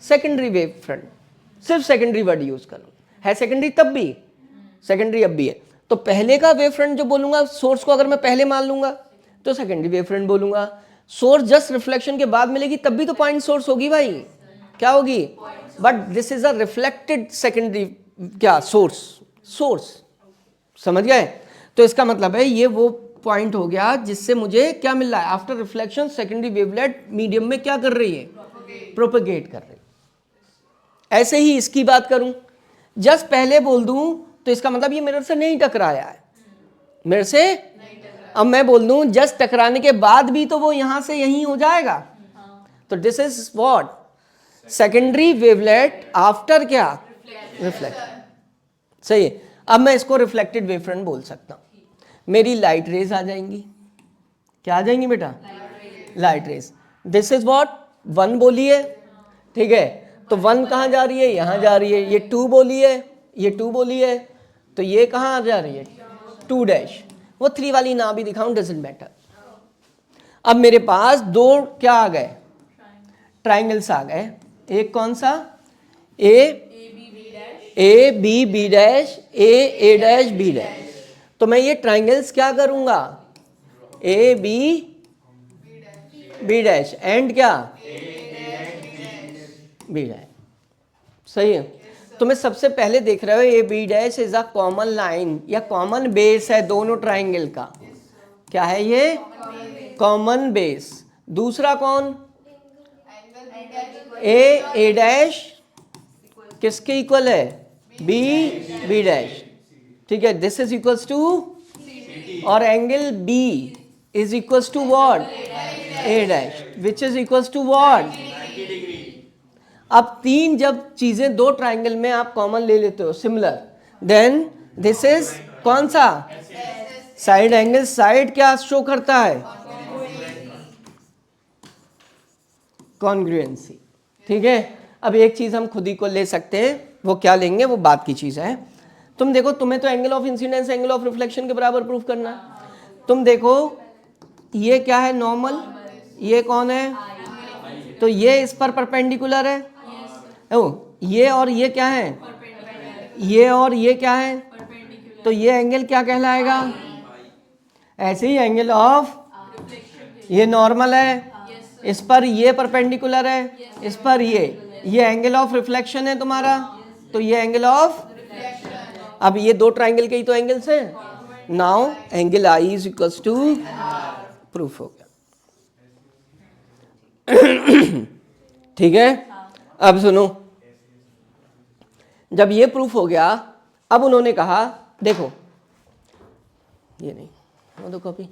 सेकेंडरी वेव फ्रंट, सिर्फ सेकेंडरी वर्ड यूज करूंगा। है सेकेंडरी तब भी, सेकेंडरी अब भी है। तो पहले का वेव फ्रंट जो बोलूंगा, सोर्स को अगर मैं पहले मान लूंगा तो सेकेंडरी वेव फ्रंट बोलूंगा। सोर्स जस्ट रिफ्लेक्शन के बाद मिलेगी तब भी तो पॉइंट सोर्स होगी भाई, क्या होगी? But this is a reflected secondary क्या सोर्स, सोर्स। समझ गए? तो इसका मतलब है ये वो पॉइंट हो गया जिससे मुझे क्या मिल रहा है, after reflection secondary wavelet medium में क्या कर रही है, प्रोपेगेट कर रही है। ऐसे ही इसकी बात करूं, जस्ट पहले बोल दूं तो इसका मतलब ये मिरर से नहीं टकराया है, मिरर से। अब मैं बोल दूं जस्ट टकराने के बाद भी तो वो यहां से यहीं हो जाएगा, तो this is what, secondary wavelet after क्या, रिफ्लेक्शन। सही है। अब मैं इसको रिफ्लेक्टेड वेवफ्रंट बोल सकता हूं। मेरी लाइट रेज आ जाएंगी, क्या आ जाएंगी बेटा, light rays. This is what, 1 बोलिए, ठीक है, तो 1 कहाँ जा रही है, यहां जा रही है। ये 2 बोलिए, ये 2 बोलिए, तो ये कहाँ जा रही है, 2 डैश। वो 3 वाली ना भी दिखाऊं, डजंट मैटर। अब मेरे पास 2 क्या आ गए, ट्राइंगल्स आ गए। एक कौन सा, A B B dash, A dash B dash. तो मैं ये ट्राइंगल्स क्या करूंगा, A B B dash and क्या, बी डैश। सही है। तो मैं सबसे पहले देख रहे हो A B dash is a common line या कॉमन बेस है दोनों ट्राइंगल का। क्या है ये, कॉमन बेस। दूसरा कौन, ए डैश किसके इक्वल है, बी बी डैश, ठीक है। दिस इज इक्वल्स टू, और angle B is equals to what, A dash, which is equals to what. अब 3 जब चीजें 2 ट्राइंगल में आप कॉमन ले लेते हो सिमिलर, देन दिस इज कौन सा, साइड एंगल। साइड क्या शो करता है, कॉन्ग्रुएंसी, ठीक है। अब एक चीज हम खुद ही को ले सकते हैं, वो क्या लेंगे, वो बात की चीज है। तुम देखो, तुम्हें तो angle of incidence angle of reflection के बराबर प्रूफ करना है। तुम देखो ये क्या है, नॉर्मल, ये कौन है, तो ये इस पर परपेंडिकुलर है। ओ, ये और ये क्या है, ये और ये क्या है, तो ये एंगल क्या कहलाएगा। ऐसे ही एंगल ऑफ, ये नॉर्मल है, इस पर ये परपेंडिकुलर है, इस पर ये एंगल ऑफ रिफ्लेक्शन है तुम्हारा, तो ये एंगल ऑफ। अब ये 2 ट्राइंगल के ही तो एंगल्स हैं। Now angle I is equals to, proof हो गया। ठीक है। अब सुनो, जब ये प्रूफ हो गया, अब उन्होंने कहा देखो, ये नहीं, वो दो कॉपी,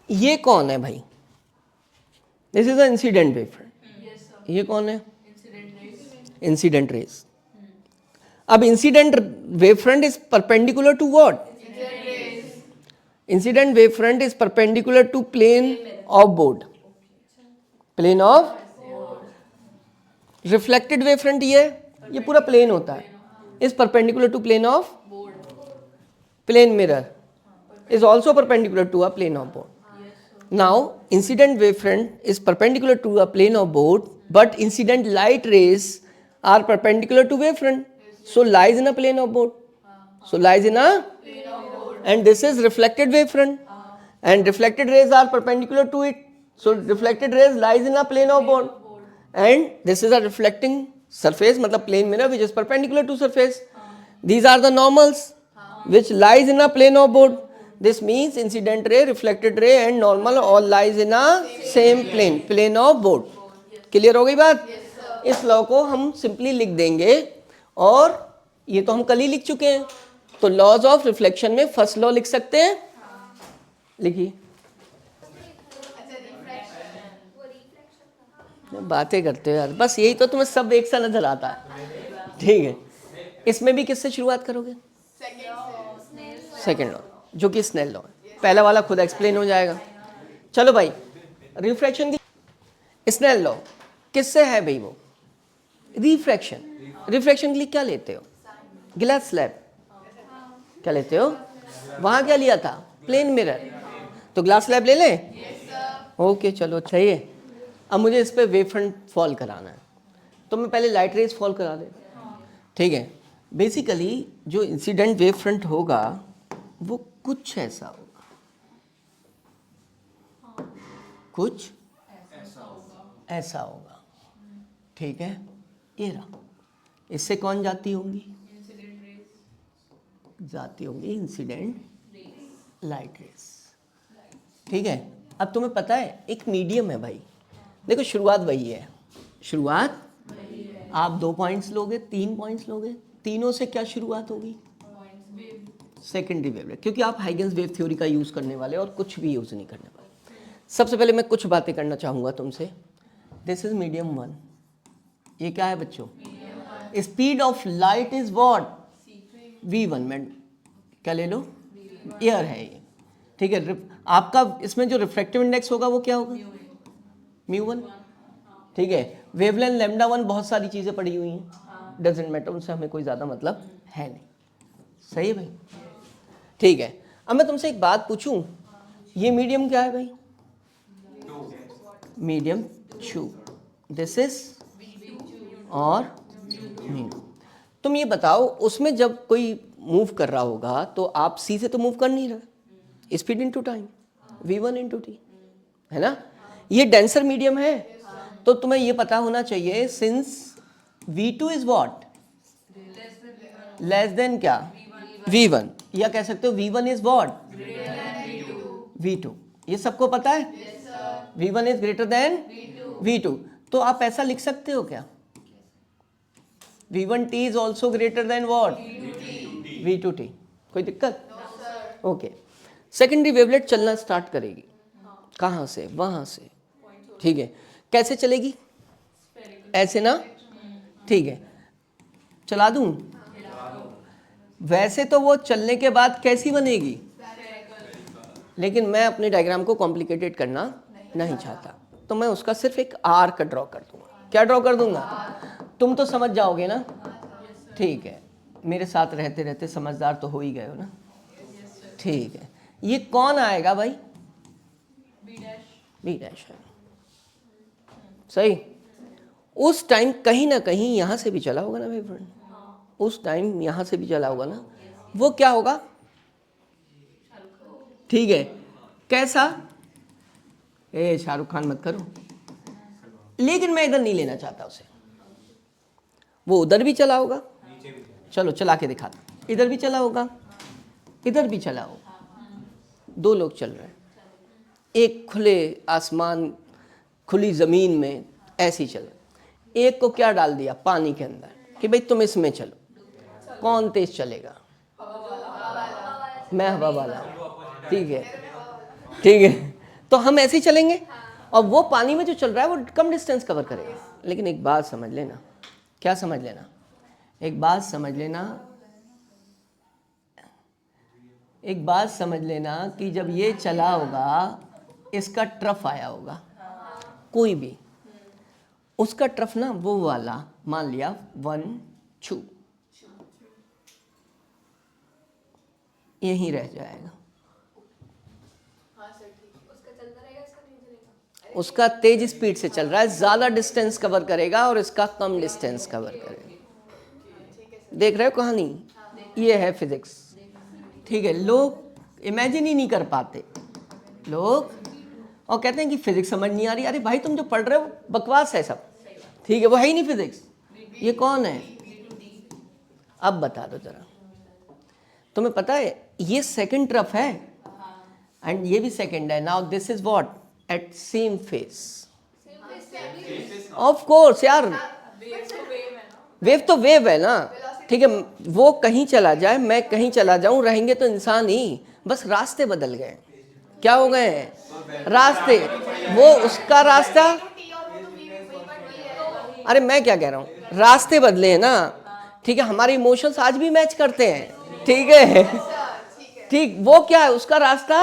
ये कौन है भाई, this is a incident wavefront. ये कौन है, इंसिडेंट रेज। अब incident wavefront is perpendicular to what, incident wavefront is perpendicular to plane of board, plane of. Reflected wavefront ये पूरा प्लेन होता है, is perpendicular to plane of, plane mirror is also perpendicular to a plane of board. Now incident wavefront is perpendicular to a plane of board, but incident light rays are perpendicular to wavefront, so lies in a plane of board, so lies in a, and this is reflected wavefront, and reflected rays are perpendicular to it, so reflected rays lies in a plane of board, and this is a reflecting surface, matlab plane mirror which is perpendicular to surface. These are the normals which lies in a plane of board. This means incident ray, reflected ray and normal all lies in a same plane, plane of board. Clear हो गई बात। इस लॉ को हम सिंपली लिख देंगे, और ये तो हम कल ही लिख चुके हैं, तो लॉज ऑफ रिफ्लेक्शन में फर्स्ट लॉ लिख सकते हैं, लिखिए। बातें करते हो यार, बस यही तो तुम्हें सब एक सा नजर आता है, ठीक है। इसमें भी किससे शुरुआत करोगे, सेकेंड लॉ, जो कि स्नेल लॉ है। पहला वाला खुद एक्सप्लेन हो जाएगा। चलो भाई, रिफ्रैक्शन की स्नेल लॉ किससे है भाई, वो रिफ्रैक्शन। रिफ्रैक्शन के लिए क्या लेते हो, ग्लास स्लैब, क्या लेते हो, वहां क्या लिया था, प्लेन मिरर, तो ग्लास स्लैब ले लें। ओके चलो सही है। अब मुझे इस पे वेवफ्रंट फॉल कराना है, तो मैं पहले लाइट रेज फॉल करा देता हूँ, ठीक है। बेसिकली जो इंसिडेंट वेवफ्रंट होगा वो कुछ ऐसा होगा, कुछ ऐसा होगा, ठीक है। ये रहा, इससे कौन जाती होंगी, जाती होंगी इंसिडेंट लाइट रेस, ठीक है। अब तुम्हें पता है एक मीडियम है भाई, देखो शुरुआत वही है, शुरुआत आप 2 पॉइंट्स लोगे, 3 पॉइंट्स लोगे, तीनों से क्या शुरुआत होगी, सेकेंडरी वेवलेट, क्योंकि आप हाइगेंस वेव थ्योरी का यूज़ करने वाले और कुछ भी यूज़ नहीं करने वाले। सबसे पहले मैं कुछ बातें करना चाहूँगा तुमसे। दिस इज मीडियम 1, ये क्या है बच्चों, speed of light is what, v1 में क्या ले लो, एयर है ये, ठीक है। आपका इसमें जो रिफ्रैक्टिव इंडेक्स होगा वो क्या होगा, μ1, ठीक है। वेवलेंथ λ1, बहुत सारी चीज़ें पड़ी हुई हैं, डजेंट मैटर, उनसे हमें कोई ज़्यादा मतलब है नहीं, सही है भाई, ठीक है। अब मैं तुमसे एक बात पूछूं, ये मीडियम क्या है भाई, मीडियम 2, दिस इज और मीडियम। तुम ये बताओ उसमें जब कोई मूव कर रहा होगा तो आप सी से तो मूव कर नहीं रहे, speed into time, v1 into T, है ना। ये डेंसर मीडियम है, तो तुम्हें ये पता होना चाहिए since v2 is what, less than क्या, v1, या कह सकते हो v1 इज व्हाट, v2, ये सबको पता है, v1 is greater than v2, तो आप ऐसा लिख सकते हो क्या, v1t is also greater than what, v2t, कोई दिक्कत, ओके। सेकेंडरी वेवलेट चलना स्टार्ट करेगी, कहाँ से, वहाँ से, ठीक है। कैसे चलेगी, ऐसे ना, ठीक है, चला दूं, वैसे तो वो चलने के बाद कैसी बनेगी, लेकिन मैं अपने डायग्राम को कॉम्प्लिकेटेड करना नहीं चाहता, तो मैं उसका सिर्फ एक आर्क ड्रॉ कर दूंगा। क्या ड्रॉ कर दूंगा, तुम तो समझ जाओगे ना, ठीक है, मेरे साथ रहते रहते समझदार तो हो ही गए हो ना, ठीक है। ये कौन आएगा भाई, बी डैश है, सही। उस टाइम कहीं ना कहीं यहाँ से भी चला होगा ना भाई फ्रेंड, उस टाइम यहाँ से भी चला होगा ना, वो क्या होगा, ठीक है, कैसा, ए शाहरुख खान मत करो, लेकिन मैं इधर नहीं लेना चाहता उसे, वो उधर भी चला होगा, चलो चला के दिखाता, इधर भी चला होगा, इधर भी चला होगा, 2 लोग चल रहे हैं, एक खुले आसमान खुली ज़मीन में ऐसे ही चल रहा, एक को क्या डाल दिया पानी के अंदर कि भाई तुम इसमें चलो, कौन तेज चलेगा, मैं हवा वाला, ठीक है, ठीक है, तो हम ऐसे ही चलेंगे, और वो पानी में जो चल रहा है वो कम डिस्टेंस कवर करेगा। लेकिन एक बात समझ लेना, क्या समझ लेना, एक बात समझ लेना, एक बात समझ लेना कि जब ये चला होगा, इसका ट्रफ आया होगा, कोई भी उसका ट्रफ ना वो वाला, मान लिया 1 2 यहीं रह जाएगा, उसका तेज स्पीड से चल रहा है, ज़्यादा डिस्टेंस कवर करेगा और इसका कम डिस्टेंस कवर करेगा। देख रहे हो कहानी, ये है फिजिक्स, ठीक है। लोग इमेजिन ही नहीं कर पाते लोग, और कहते हैं कि फिजिक्स समझ नहीं आ रही, अरे भाई तुम जो पढ़ रहे हो बकवास है सब, ठीक है, वो है ही नहीं फिजिक्स, ये कौन है, अब बता दो जरा, तुम्हें पता है ये सेकंड ट्रफ है एंड ये भी सेकंड है, now this is what, at same phase, of course यार, वेव तो वेव है ना, ठीक है, वो कहीं चला जाए मैं कहीं चला जाऊं, रहेंगे तो इंसान ही, बस रास्ते बदल गए, क्या हो गए हैं रास्ते, वो उसका रास्ता, अरे मैं क्या कह रहा हूँ, रास्ते बदले हैं ना, ठीक है, हमारे इमोशंस आज भी मैच करते हैं, ठीक है, ठीक, वो क्या है, उसका रास्ता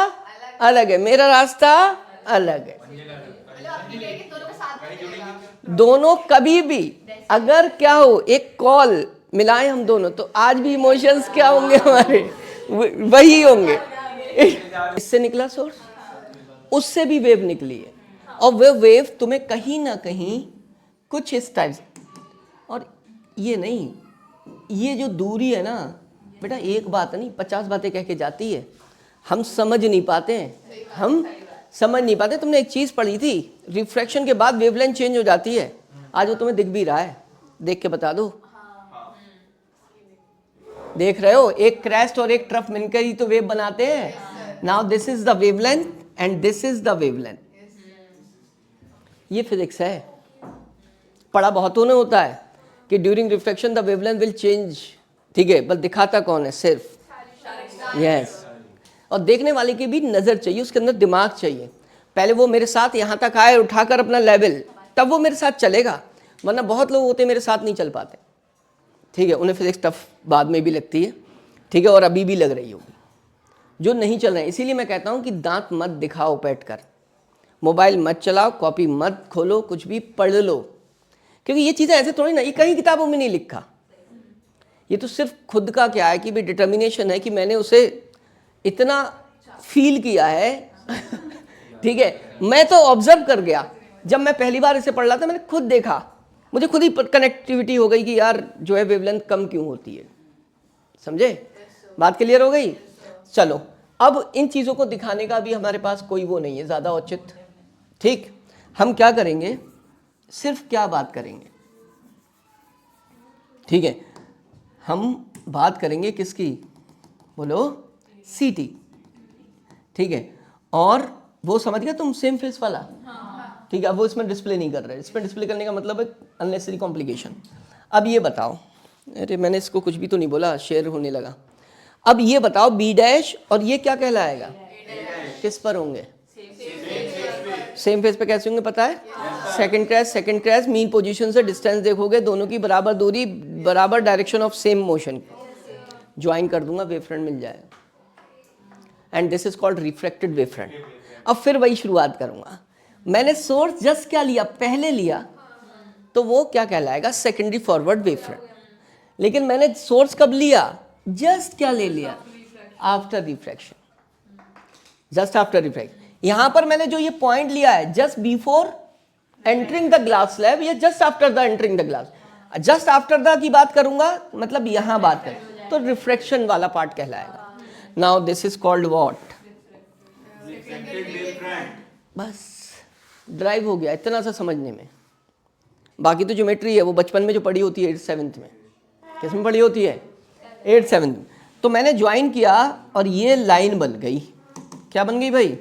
अलग है, मेरा रास्ता अलग है, दोनों कभी भी अगर क्या हो, एक कॉल मिलाएं हम दोनों, तो आज भी इमोशंस क्या होंगे हमारे, वही होंगे, इससे निकला सोर्स, उससे भी वेव निकली है, और वो वेव तुम्हें कहीं ना कहीं कुछ इस टाइप से, और ये नहीं, ये जो दूरी है ना बेटा, एक बात नहीं 50 बातें कह के जाती है, हम समझ नहीं पाते हैं, हम समझ नहीं पाते। तुमने एक चीज़ पढ़ी थी, रिफ्रैक्शन के बाद वेवलेंथ चेंज हो जाती है, आज वो तुम्हें दिख भी रहा है, देख के बता दो, देख रहे हो, एक क्रैस्ट और एक ट्रफ मिलकर ही तो वेव बनाते हैं, now this is the wavelength and this is the wavelength. ये फिजिक्स है, पढ़ा बहुतों ने होता है कि during reflection the wavelength will change, ठीक है, बस दिखाता कौन है? सिर्फ यस। और देखने वाले की भी नज़र चाहिए, उसके अंदर दिमाग चाहिए। पहले वो मेरे साथ यहाँ तक आए उठाकर अपना लेवल, तब वो मेरे साथ चलेगा, वरना बहुत लोग होते मेरे साथ नहीं चल पाते, ठीक है, उन्हें फिजिक्स टफ बाद में भी लगती है, ठीक है, और अभी भी लग रही होगी जो नहीं चल रहे हैं। इसीलिए मैं कहता हूँ कि दांत मत दिखाओ बैठ कर, मोबाइल मत चलाओ, कॉपी मत खोलो, कुछ भी पढ़ लो, क्योंकि ये चीज़ें ऐसे थोड़ी ना, ये कहीं किताबों में नहीं लिखा, ये तो सिर्फ खुद का क्या है कि भी डिटर्मिनेशन है कि मैंने उसे इतना फील किया है ठीक है, मैं तो ऑब्जर्व कर गया। जब मैं पहली बार इसे पढ़ रहा था मैंने खुद देखा, मुझे खुद ही कनेक्टिविटी हो गई कि यार जो है वेवलेंथ कम क्यों होती है। समझे? बात क्लियर हो गई? चलो, अब इन चीज़ों को दिखाने का भी हमारे पास कोई वो नहीं है ज़्यादा औचित, ठीक। हम क्या करेंगे, सिर्फ क्या बात करेंगे, ठीक है, हम बात करेंगे किसकी, बोलो, सीटी, ठीक है। और वो समझ गया तुम, सेम फेस वाला, ठीक है। अब वो इसमें डिस्प्ले नहीं कर रहे, इसमें डिस्प्ले करने का मतलब है अननेसेसरी कॉम्प्लिकेशन। अब ये बताओ, अरे मैंने इसको कुछ भी तो नहीं बोला, शेयर होने लगा। अब ये बताओ बी डैश और ये क्या कहलाएगा, किस पर होंगे, सेम फेस पे कैसे होंगे पता है? सेकंड क्रैश मीन पोजीशन से डिस्टेंस देखोगे, दोनों की बराबर दूरी, बराबर direction of same motion, join कर दूंगा, वेव फ्रंट मिल जाएगा। And this is called refracted wave front. अब फिर वही शुरुआत करूंगा, मैंने सोर्स जस्ट क्या लिया, पहले लिया, तो वो क्या कहलाएगा, सेकेंडरी फॉरवर्ड वेव फ्रंट। लेकिन मैंने सोर्स कब लिया, जस्ट क्या ले लिया, after refraction, just after refraction. यहां पर मैंने जो ये पॉइंट लिया है, just before entering the glass slab या just after the entering the glass, just after the की बात करूंगा, मतलब यहां बात करें तो रिफ्रैक्शन वाला पार्ट कहलाएगा। Now this is called what, बस ड्राइव हो गया इतना सा समझने में। बाकी तो ज्योमेट्री है वो बचपन में जो पढ़ी होती है 8th 7th में, किसमें पढ़ी होती है, 8th 7th में। तो मैंने ज्वाइन किया और ये लाइन बन गई, क्या बन गई भाई,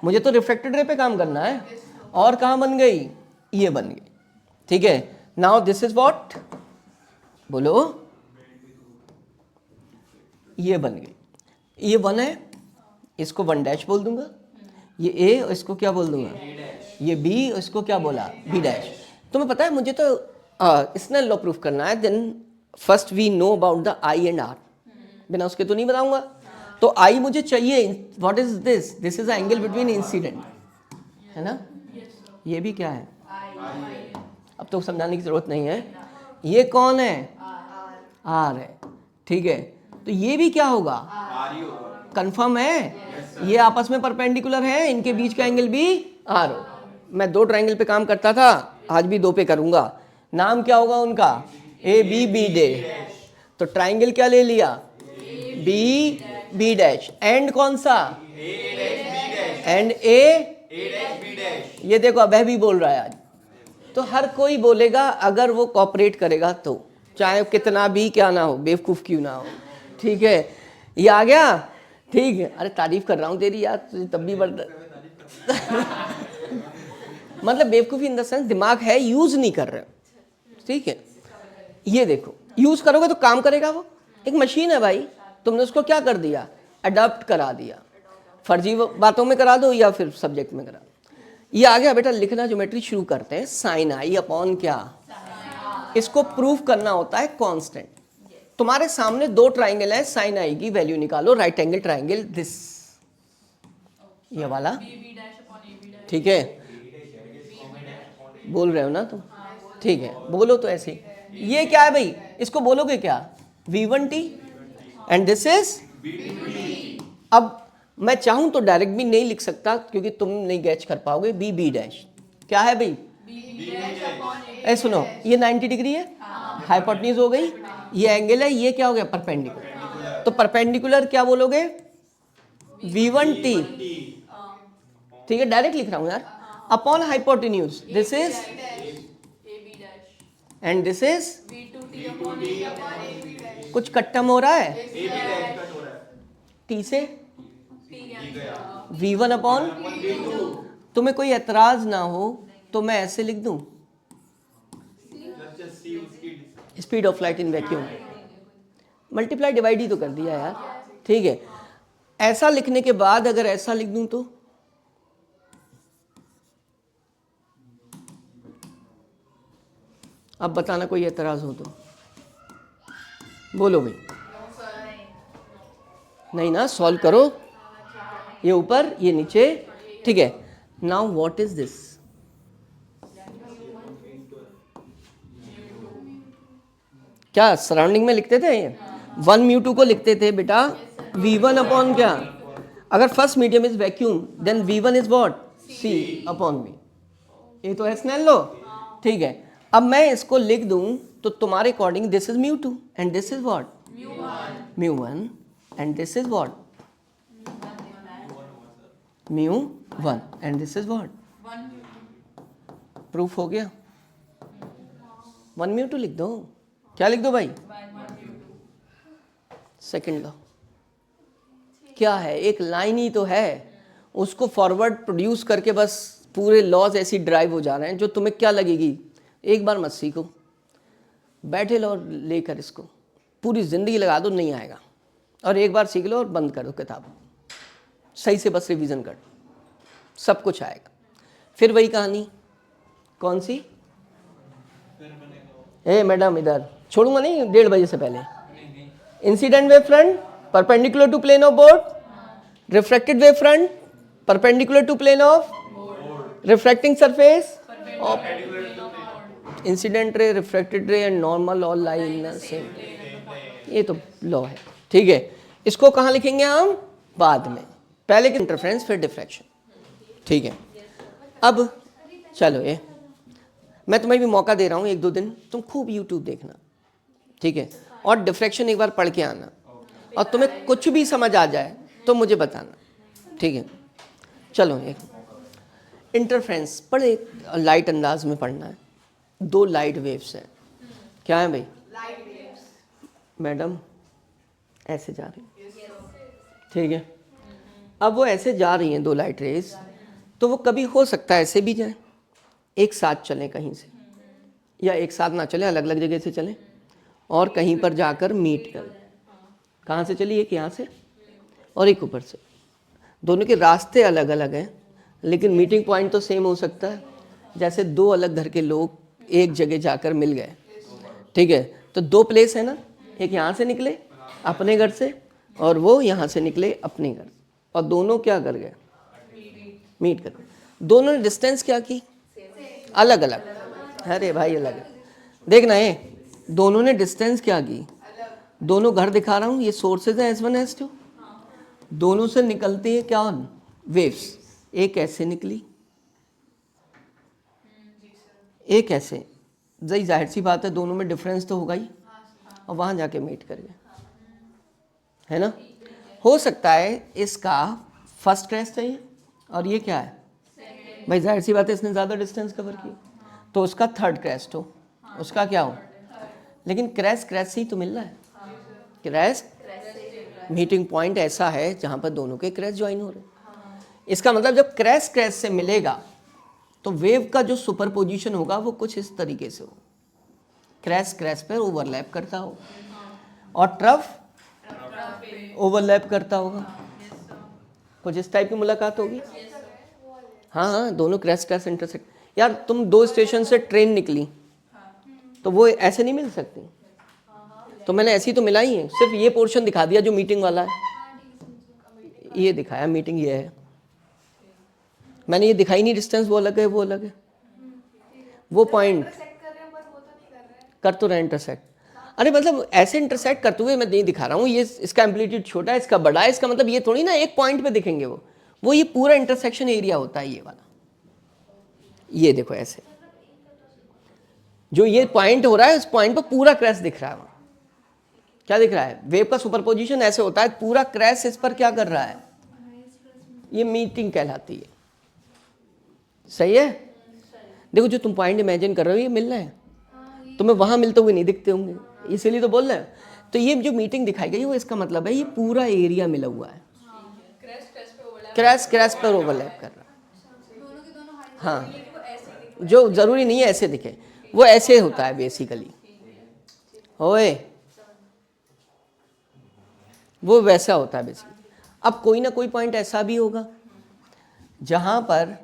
मुझे तो रिफ्रैक्टेड रे पे काम करना है, और कहाँ बन गई, ये बन गई, ठीक है। नाउ दिस इज व्हाट, बोलो, ये बन गई, ये 1 है, इसको 1 डैश बोल दूंगा, ये ए और इसको क्या बोल दूंगा, ये बी और इसको क्या बोला, बी डैश। तुम्हें पता है मुझे तो स्नेल लॉ प्रूफ करना है, then first we know about the I and R, बिना उसके तो नहीं बताऊंगा। तो आई मुझे चाहिए, what is this, this is the angle between incident, है ना, ये भी क्या है, अब तो समझाने की जरूरत नहीं है, ये कौन है, आर है, ठीक है। तो ये भी क्या होगा, कंफर्म है, ये आपस में परपेंडिकुलर है, इनके बीच का एंगल भी आर हो। मैं 2 ट्रायंगल पे काम करता था, आज भी 2 पे करूंगा। नाम क्या होगा उनका, ए बी बी डे। तो ट्रायंगल क्या ले लिया, बी बी डैश, एंड कौन सा, एंड ए, ये देखो अभय भी बोल रहा है आज। तो हर कोई बोलेगा अगर वो कॉपरेट करेगा तो, चाहे कितना भी क्या ना हो, बेवकूफ़ क्यों ना हो, ठीक है। ये आ गया, ठीक है। अरे तारीफ कर रहा हूँ तेरी यार, तब भी बढ़ मतलब बेवकूफ़ी इन द सेंस दिमाग है, यूज़ नहीं कर रहे, ठीक है। ये देखो, यूज़ करोगे तो काम करेगा, वो एक मशीन है भाई, तुमने उसको क्या कर दिया, अडॉप्ट करा दिया, फर्जी बातों में करा दो या फिर सब्जेक्ट में करा दो। ये आ गया बेटा, लिखना ज्योमेट्री शुरू करते हैं। साइन आई अपॉन क्या, इसको प्रूफ करना होता है कांस्टेंट। तुम्हारे सामने 2 ट्राइंगल है, साइन आई की वैल्यू निकालो, राइट एंगल ट्राइंगल दिस, ये वाला, ठीक है, बोल रहे हो ना तुम, ठीक है, बोलो तो ऐसे ही। ये क्या है भाई, इसको बोलोगे क्या, V1T एंड दिस इज, अब मैं चाहूं तो डायरेक्ट भी नहीं लिख सकता क्योंकि तुम नहीं गैच कर पाओगे, बी बी डैश क्या है भाई, ए सुनो, ये 90 डिग्री है, हाइपोटेन्यूज हो गई, ये एंगल है, ये क्या हो गया, परपेंडिकुलर। तो परपेंडिकुलर क्या बोलोगे, V1T, ठीक है, डायरेक्ट लिख रहा हूं यार, upon hypotenuse, this is and this is, कुछ कट्टम हो रहा है, टी से v1 अपॉन, तुम्हें कोई एतराज ना हो तो मैं ऐसे लिख दूं, speed of light in vacuum, multiply divide ही तो कर दिया यार, ठीक है। ऐसा लिखने के बाद अगर ऐसा लिख दूं तो अब बताना कोई एतराज हो तो, बोलो भाई। नहीं ना, सॉल्व करो, ये ऊपर ये नीचे, ठीक है। नाउ व्हाट इज दिस, क्या सराउंडिंग में लिखते थे, 1 म्यू 2 को लिखते थे बेटा v1 अपॉन क्या, अगर first medium is vacuum then v1 is what, c upon v, ये तो है स्नेल लॉ, ठीक है। अब मैं इसको लिख दूं तो तुम्हारे according this is mu 2 and this is what, mu 1 and this is what, mu 1 and this is what, proof हो गया। 1 म्यू 2 लिख दो, क्या लिख दो भाई, सेकंड लॉ क्या है, एक लाइन ही तो है, उसको फॉरवर्ड प्रोड्यूस करके बस पूरे लॉज ऐसी ड्राइव हो जा रहे हैं जो तुम्हें क्या लगेगी, एक बार मत सीखो, बैठे लो और लेकर इसको पूरी ज़िंदगी लगा दो, नहीं आएगा, और एक बार सीख लो और बंद कर दो किताब, सही से बस रिवीजन कर, सब कुछ आएगा। फिर वही कहानी, कौन सी, ए मैडम इधर छोड़ूंगा नहीं 1:30 बजे से पहले, incident wave front perpendicular to plane of board, refracted wave front perpendicular to plane of refracting surface of incident ray, refracted ray and normal all lie in same, ये तो लॉ है, ठीक है। इसको कहाँ लिखेंगे हम, बाद में, पहले इंटरफेरेंस फिर डिफ्रैक्शन, ठीक है। अब चलो ये मैं तुम्हें भी मौका दे रहा हूँ, 1-2 दिन तुम खूब यूट्यूब देखना, ठीक है, और डिफ्रैक्शन एक बार पढ़ के आना, और तुम्हें कुछ भी समझ आ जाए तो मुझे बताना, ठीक है। चलो एक इंटरफेरेंस बड़े लाइट अंदाज में पढ़ना है, 2 लाइट वेव्स हैं, क्या है भाई, मैडम ऐसे जा रही, ठीक है। अब वो ऐसे जा रही हैं 2 लाइट रेज, तो वो कभी हो सकता है ऐसे भी जाए, एक साथ चलें कहीं से, या एक साथ ना चलें, अलग अलग जगह से चलें, और कहीं पर जाकर मीट कर, कहाँ से चली, एक यहाँ से और एक ऊपर से, दोनों के रास्ते अलग अलग हैं लेकिन मीटिंग पॉइंट तो सेम हो सकता है, जैसे 2 अलग घर के लोग एक जगह जाकर मिल गए, ठीक है। तो 2 प्लेस है ना, एक यहाँ से निकले अपने घर से और वो यहाँ से निकले अपने घर, और दोनों क्या कर गए, मीट कर, दोनों ने डिस्टेंस क्या की, अलग अलग, अरे भाई अलग है, देखना है, दोनों ने डिस्टेंस क्या की, दोनों घर दिखा रहा हूँ, ये सोर्सेज है S1 S2, दोनों से निकलती है क्या वेव्स, एक ऐसे निकली एक ऐसे, जही जाहिर सी बात है दोनों में डिफरेंस तो होगा ही, और वहाँ जाके मीट कर गए, है ना। हो सकता है इसका फर्स्ट क्रैश चाहिए और ये क्या है भाई, जाहिर सी बात है इसने ज़्यादा डिस्टेंस कवर की, तो उसका थर्ड क्रैश हो, उसका क्या हो, लेकिन क्रैश से ही तो मिल रहा है, क्रैश मीटिंग पॉइंट ऐसा है जहाँ पर दोनों के क्रैश ज्वाइन हो रहे हैं, इसका मतलब जब क्रैश से मिलेगा तो वेव का जो सुपरपोजिशन होगा वो कुछ इस तरीके से हो, क्रैश पर ओवरलैप करता हो और ट्रफ ओवरलैप करता होगा, कुछ इस टाइप की मुलाकात होगी। हाँ, दोनों क्रैश इंटरसेक्ट, यार तुम 2 स्टेशन से ट्रेन निकली तो वो ऐसे नहीं मिल सकती, तो मैंने ऐसी तो मिलाई है, सिर्फ ये पोर्शन दिखा दिया जो मीटिंग वाला है, ये दिखाया मीटिंग ये है, मैंने ये दिखाई नहीं डिस्टेंस वो अलग है वो अलग है, वो पॉइंट कर तो रहे इंटरसेक्ट, अरे मतलब ऐसे इंटरसेक्ट करते हुए मैं नहीं दिखा रहा हूँ, ये इसका एम्पलीट्यूड छोटा है इसका बड़ा है, इसका मतलब ये थोड़ी ना एक पॉइंट पे दिखेंगे वो ये पूरा इंटरसेक्शन एरिया होता है ये वाला, ये देखो ऐसे जो ये पॉइंट हो रहा है उस पॉइंट पर पूरा क्रैश दिख रहा है, क्या दिख रहा है, वेव का सुपरपोजिशन ऐसे होता है, पूरा क्रैश इस पर क्या कर रहा है, ये मीटिंग कहलाती है, सही है। देखो जो तुम पॉइंट इमेजिन कर रहे हो ये मिल रहा है, तुम्हें वहां मिलते हुए नहीं दिखते होंगे, इसीलिए तो बोल रहे हैं। तो ये जो मीटिंग दिखाई गई वो इसका मतलब है ये पूरा एरिया मिला हुआ है, क्रैश पर ओवरलैप कर रहा है। हाँ, जो ज़रूरी नहीं है ऐसे दिखे, वो ऐसे होता है बेसिकली, ओए वो वैसा होता है बेसिकली। अब कोई ना कोई पॉइंट ऐसा भी होगा जहाँ पर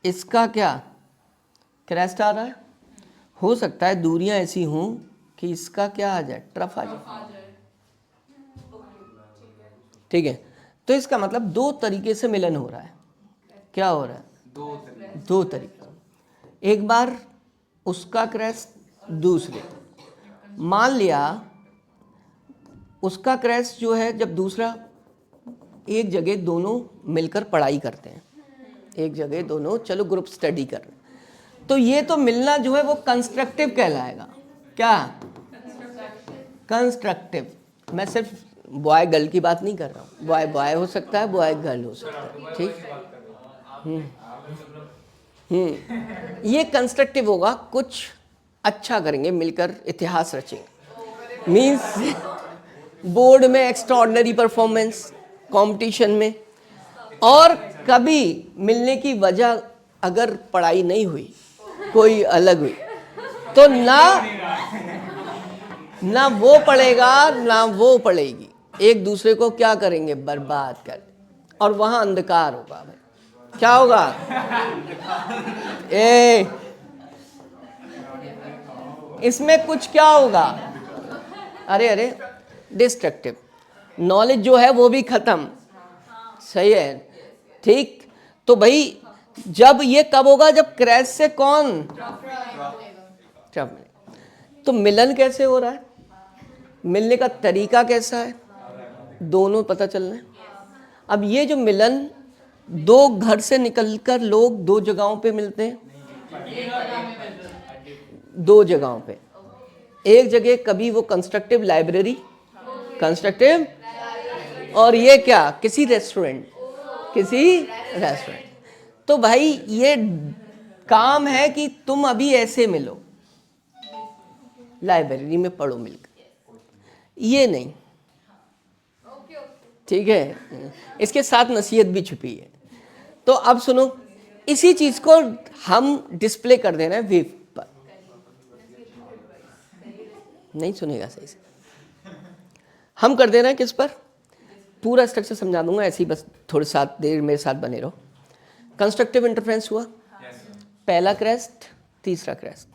इसका क्या क्रेस्ट आ रहा है, हो सकता है दूरियां ऐसी हों कि इसका क्या आ जाए, ट्रफ आ जाए, ठीक है। तो इसका मतलब दो तरीके से मिलन हो रहा है। क्या हो रहा है? दो तरीके। एक बार उसका क्रेस्ट दूसरे, मान लिया उसका क्रेस्ट जो है, जब दूसरा एक जगह दोनों मिलकर पढ़ाई करते हैं, एक जगह दोनों चलो ग्रुप स्टडी कर रहे हैं, तो ये तो मिलना जो है वो कंस्ट्रक्टिव कहलाएगा। क्या? कंस्ट्रक्टिव। मैं सिर्फ बॉय गर्ल की बात नहीं कर रहा हूँ, बॉय बॉय हो सकता है, बॉय गर्ल हो सकता है, ठीक। ये कंस्ट्रक्टिव होगा, कुछ अच्छा करेंगे मिलकर, इतिहास रचेंगे। मीन्स बोर्ड में एक्स्ट्राऑर्डिनरी परफॉर्मेंस, कंपटीशन में, और कभी मिलने की वजह अगर पढ़ाई नहीं हुई, कोई अलग हुई, तो ना वो पढ़ेगा ना वो पढ़ेगी, एक दूसरे को क्या करेंगे, बर्बाद कर, और वहां अंधकार होगा। भाई क्या होगा? इसमें कुछ क्या होगा? अरे डिस्ट्रक्टिव। नॉलेज जो है वो भी खत्म, सही है, ठीक। तो भाई जब ये कब होगा? जब क्रैश से कौन ट्रफ। तो मिलन कैसे हो रहा है, मिलने का तरीका कैसा है, दोनों पता चल रहे हैं। अब ये जो मिलन, दो घर से निकलकर लोग दो जगहों पे मिलते हैं, दो जगहों पे। एक जगह कभी वो कंस्ट्रक्टिव लाइब्रेरी, कंस्ट्रक्टिव, और ये क्या, किसी रेस्टोरेंट, तो भाई ये काम है कि तुम अभी ऐसे मिलो, लाइब्रेरी में पढ़ो मिलकर, ये नहीं, ठीक है। इसके साथ नसीहत भी छुपी है। तो अब सुनो, इसी चीज को हम डिस्प्ले कर देना है वेव पर, नहीं सुनेगा सही से, हम कर देना है किस पर, पूरा स्ट्रक्चर समझा दूंगा, ऐसे ही बस थोड़ी साथ देर मेरे साथ बने रहो। कंस्ट्रक्टिव इंटरफ्रेंस हुआ, पहला क्रेस्ट, तीसरा क्रेस्ट,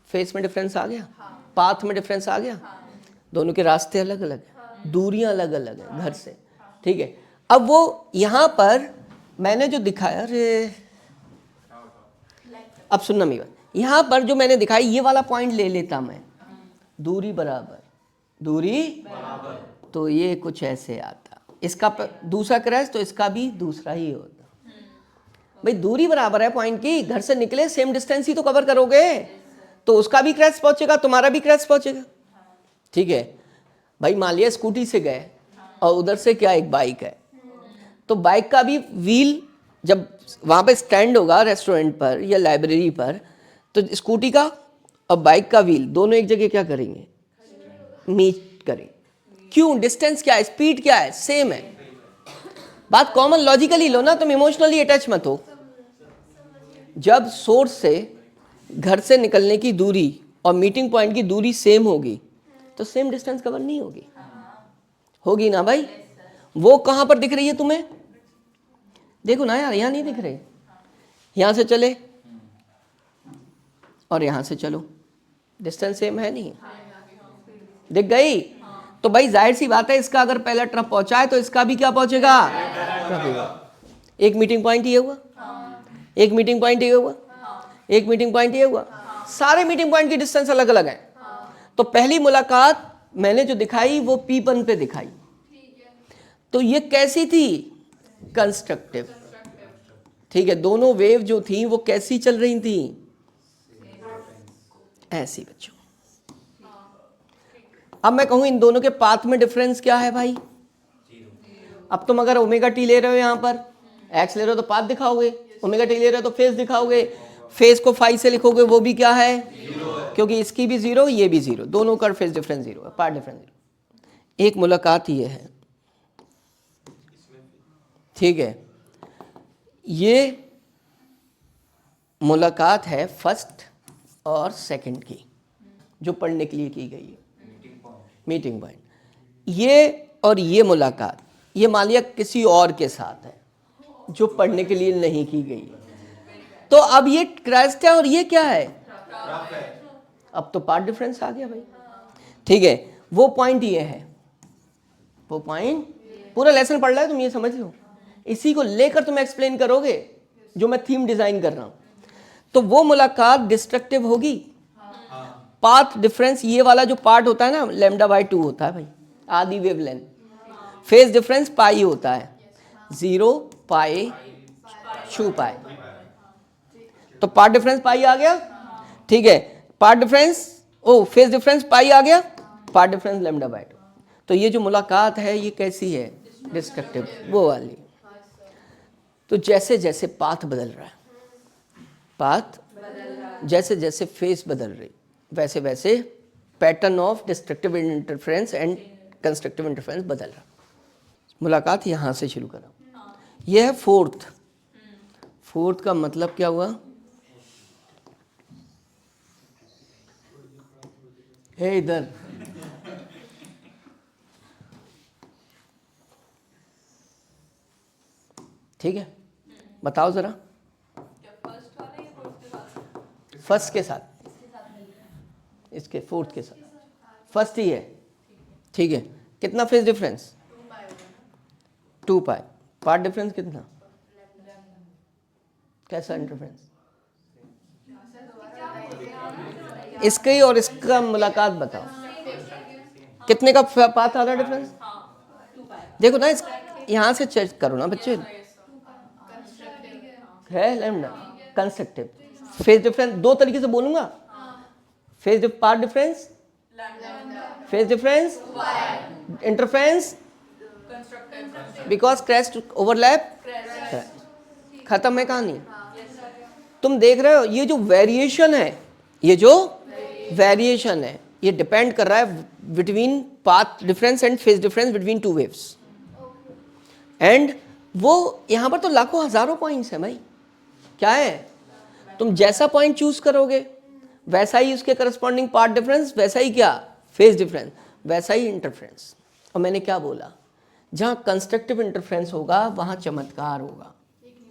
फेस में डिफरेंस आ गया, पाथ में डिफरेंस आ गया, दोनों के रास्ते अलग अलग हैं, दूरियां अलग अलग हैं घर से, ठीक है। अब वो यहाँ पर मैंने जो दिखाया, अरे अब सुनना मेरी बात, यहाँ पर जो मैंने दिखाई, ये वाला पॉइंट ले लेता मैं, दूरी बराबर, तो ये कुछ ऐसे आता, इसका दूसरा क्रैश तो इसका भी दूसरा ही होता। भाई दूरी बराबर है पॉइंट की, घर से निकले सेम डिस्टेंस ही तो कवर करोगे, तो उसका भी क्रैश पहुंचेगा, तुम्हारा भी क्रैश पहुंचेगा, ठीक है। भाई मान लिया स्कूटी से गए और उधर से क्या एक बाइक है, तो बाइक का भी व्हील जब वहां पे स्टैंड होगा रेस्टोरेंट पर या लाइब्रेरी पर, तो स्कूटी का और बाइक का व्हील दोनों एक जगह क्या करेंगे, मीट करेंगे। क्यों? डिस्टेंस क्या है, स्पीड क्या है, सेम है। बात कॉमन लॉजिकली लो ना, तुम इमोशनली अटैच मत हो। जब सोर्स से घर से निकलने की दूरी और मीटिंग पॉइंट की दूरी सेम होगी, तो सेम डिस्टेंस कवर नहीं होगी, होगी ना भाई। वो कहां पर दिख रही है तुम्हें, देखो ना यार, यहां नहीं दिख रही, यहां से चले और यहां से चलो, डिस्टेंस सेम है नहीं, दिख गई। तो भाई जाहिर सी बात है, इसका अगर पहला ट्रफ पहुंचा है तो इसका भी क्या पहुंचेगा, एक मीटिंग पॉइंट ये हुआ, एक मीटिंग पॉइंट ये हुआ, एक मीटिंग पॉइंट ये हुआ, सारे मीटिंग पॉइंट की डिस्टेंस अलग अलग है। तो पहली मुलाकात मैंने जो दिखाई वो P1 पे दिखाई, तो ये कैसी थी, कंस्ट्रक्टिव, ठीक है। दोनों वेव जो थी वो कैसी चल रही थी, ऐसी बच्चों। अब मैं कहूं इन दोनों के पाथ में डिफरेंस क्या है भाई, अब तुम अगर ओमेगा टी ले रहे हो, यहां पर एक्स ले रहे हो तो पाथ दिखाओगे, ओमेगा टी ले रहे हो तो फेस दिखाओगे, फेस को फाई से लिखोगे, वो भी क्या है, क्योंकि इसकी भी जीरो ये भी जीरो, दोनों का फेस डिफरेंस जीरो है, पाथ डिफरेंस जीरो। एक मुलाकात ये है, ठीक है, ये मुलाकात है फर्स्ट और सेकंड की जो पढ़ने के लिए की गई है, मीटिंग पॉइंट। ये और ये मुलाकात, ये मान लिया किसी और के साथ है जो पढ़ने के लिए नहीं की गई, तो अब ये क्राइस्ट है और ये क्या है, अब तो पार्ट डिफरेंस आ गया भाई। ठीक है, वो पॉइंट ये है, वो पॉइंट पूरा लेसन पढ़ रहा है, तुम ये समझ लो, इसी को लेकर तुम एक्सप्लेन करोगे जो मैं थीम डिजाइन कर रहा हूं। तो वो मुलाकात डिस्ट्रक्टिव होगी। पाथ डिफरेंस, ये वाला जो पार्ट होता है ना, λ/2 होता है भाई, आधी वेवलेंथ। फेज डिफरेंस पाई होता है, 0 पाई 2 पाई, तो पार्ट डिफरेंस पाई आ गया। ठीक है, पार्ट डिफरेंस, ओ फेज डिफरेंस पाई आ गया, पार्ट डिफरेंस λ/2। तो ये जो मुलाकात है ये कैसी है, डिस्ट्रक्टिव, वो वाली। तो जैसे जैसे पाथ बदल रहा है, पाथ जैसे जैसे फेस बदल रही, वैसे वैसे pattern of destructive interference and constructive interference बदल रहा। मुलाकात यहाँ से शुरू करो, यह है फोर्थ। फोर्थ का मतलब क्या हुआ, हे इधर, ठीक है, बताओ जरा। फर्स्ट के साथ, इसके फोर्थ के साथ, फर्स्ट ही है। ठीक है, कितना फेज डिफरेंस, 2 पाई। पार्ट डिफरेंस कितना, कैसा इंटरफेरेंस, इसके और इसका मुलाकात बताओ, कितने का पाथ आ रहा है डिफरेंस, देखो ना, इस यहां से चेक करो ना बच्चे, है लैम्डा कंस्ट्रक्टिव। फेज डिफरेंस दो तरीके से बोलूंगा, phase path difference, phase difference, interference, because crest overlap, खत्म है कहानी। तुम देख रहे हो ये जो वेरिएशन है, ये जो वेरिएशन है, ये डिपेंड कर रहा है between path difference and phase difference between two waves. And वो यहां पर तो लाखों हजारों पॉइंट्स हैं भाई, क्या है, तुम जैसा पॉइंट चूज करोगे वैसा ही उसके करस्पॉन्डिंग पार्ट डिफरेंस, वैसा ही क्या फेज डिफरेंस, वैसा ही इंटरफेरेंस। और मैंने क्या बोला, जहां कंस्ट्रक्टिव इंटरफेरेंस होगा वहां चमत्कार होगा।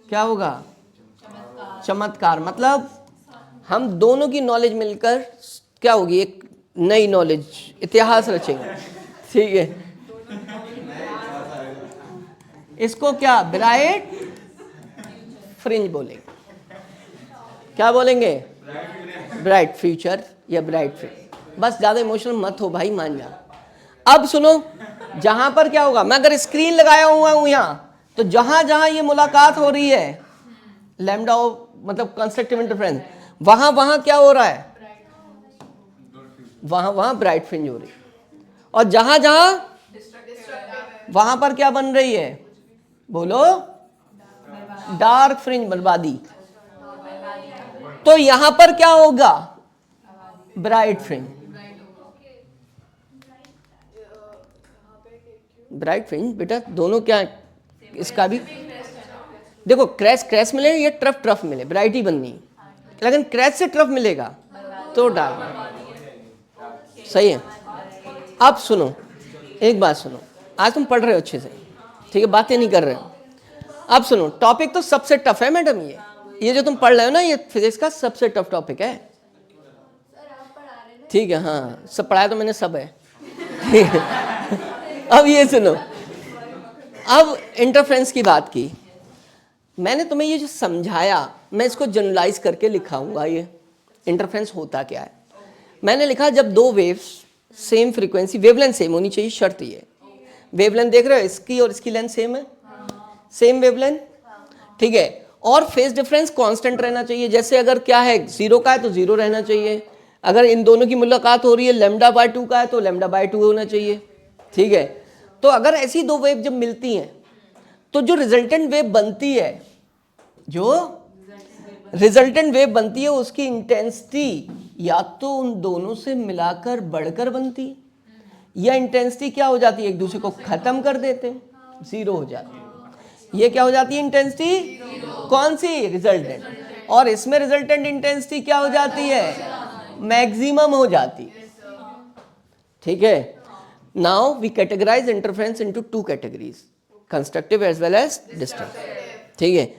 क्या होगा, चमत्कार, मतलब हम दोनों की नॉलेज मिलकर क्या होगी, एक नई नॉलेज, इतिहास रचेगा। ठीक है, इसको क्या ब्राइट फ्रिंज बोलेंगे, क्या बोलेंगे, ब्राइट फ्यूचर या ब्राइट फ्रिंज। बस ज्यादा इमोशनल मत हो भाई, मान जा। अब सुनो, जहां पर क्या होगा, मैं अगर स्क्रीन लगाया हुआ हूं यहां, तो जहां जहां ये मुलाकात हो रही है, लैम्डा मतलब कंस्ट्रक्टिव इंटरफेरेंस, वहां वहां क्या हो रहा है, वहां वहां ब्राइट फ्रिंज हो रही है। और जहां जहां वहां पर क्या बन रही है, बोलो, डार्क फ्रिंज, बर्बादी। तो यहां पर क्या होगा, ब्राइट फ्रिंज। ब्राइट फ्रिंज बेटा दोनों क्या है, इसका भी देखो, क्रैश क्रैश मिले या ट्रफ ट्रफ मिले, ब्राइट ही बननी है। लेकिन क्रैश से ट्रफ मिलेगा तो डार्क। सही है। अब सुनो, एक बात सुनो, आज तुम पढ़ रहे हो अच्छे से, ठीक है, बातें नहीं कर रहे हो। अब सुनो, टॉपिक तो सबसे टफ है मैडम, ये जो तुम पढ़ रहे हो ना, ये फिजिक्स का सबसे टफ टॉपिक है। ठीक है, हाँ, सब पढ़ाया तो मैंने, सब है। अब ये सुनो, अब इंटरफेरेंस की बात की मैंने, तुम्हें ये जो समझाया, मैं इसको जनरलाइज करके लिखाऊंगा। ये इंटरफेरेंस होता क्या है, मैंने लिखा, जब दो waves same frequency, wavelength same होनी चाहिए, शर्त ये, वेवलेंथ देख रहे हो, इसकी और इसकी लेंथ सेम है, सेम वेवलेंथ, ठीक है, और फेज डिफरेंस कांस्टेंट रहना चाहिए। जैसे अगर क्या है, 0 का है तो 0 रहना चाहिए, अगर इन दोनों की मुलाकात हो रही है λ/2 का है तो λ/2 होना चाहिए। ठीक है, तो अगर ऐसी दो वेव जब मिलती हैं तो जो रिजल्टेंट वेव बनती है, जो रिजल्टेंट वेव बनती है, उसकी इंटेंसिटी या तो उन दोनों से मिलाकर बढ़कर बनती है, या इंटेंसिटी क्या हो जाती है, एक दूसरे को खत्म कर देते हैं, 0 हो जाती है। ये क्या हो जाती है इंटेंसिटी, कौन सी, रिजल्टेंट, और इसमें रिजल्टेंट इंटेंसिटी क्या हो जाती है, मैक्सिमम हो जाती है। ठीक है, now we categorise interference into two categories, constructive as well as destructive. ठीक है,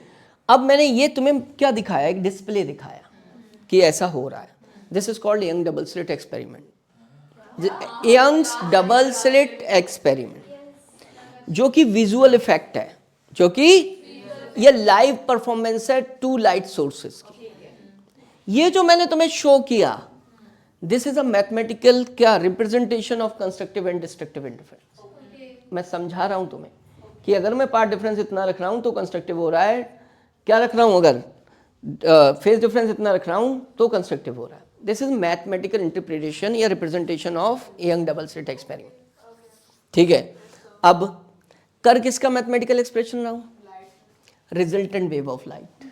अब मैंने ये तुम्हें क्या दिखाया, एक डिस्प्ले दिखाया कि ऐसा हो रहा है। This is called Young double slit experiment, Young's double slit experiment, जो कि विजुअल इफेक्ट है, जो कि ये लाइव परफॉर्मेंस है टू लाइट सोर्सेस की। ये जो मैंने तुम्हें शो किया, दिस इज अ मैथमेटिकल क्या representation of constructive and destructive interference. मैं समझा रहा हूं तुम्हें कि अगर मैं पार्ट डिफरेंस इतना रख रहा हूं तो कंस्ट्रक्टिव हो रहा है, क्या रख रहा हूं, अगर फेज डिफरेंस इतना रख रहा हूं तो कंस्ट्रक्टिव हो रहा है। दिस इज मैथमेटिकल इंटरप्रिटेशन या representation of young double slit experiment. ठीक है, अब कर किसका मैथमेटिकल एक्सप्रेशन रहा हूं, रिजल्टेंट वेव ऑफ लाइट।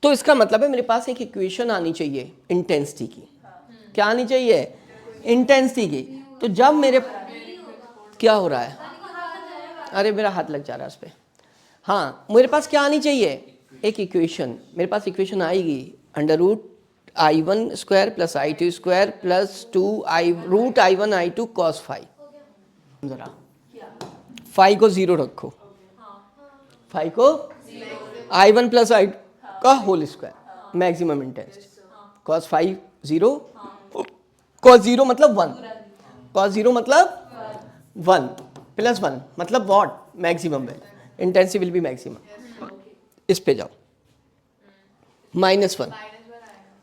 तो इसका मतलब है मेरे पास एक इक्वेशन आनी चाहिए इंटेंसिटी की, क्या आनी चाहिए, इंटेंसिटी की। तो जब मेरे क्या हो रहा है, अरे मेरा हाथ लग जा रहा है उस पर, हाँ, मेरे पास क्या आनी चाहिए, एक इक्वेशन। मेरे पास इक्वेशन आएगी √I1 square plus I2 square plus 2√I1 I2 cos phi. जरा फाई को 0 रखो, फाई को I1 प्लस I2 का whole square, maximum intensity, cos phi 0, cos 0 मतलब 1, cos 0 मतलब 1 प्लस 1 मतलब what, maximum value, intensity will be maximum. इस पे जाओ, -1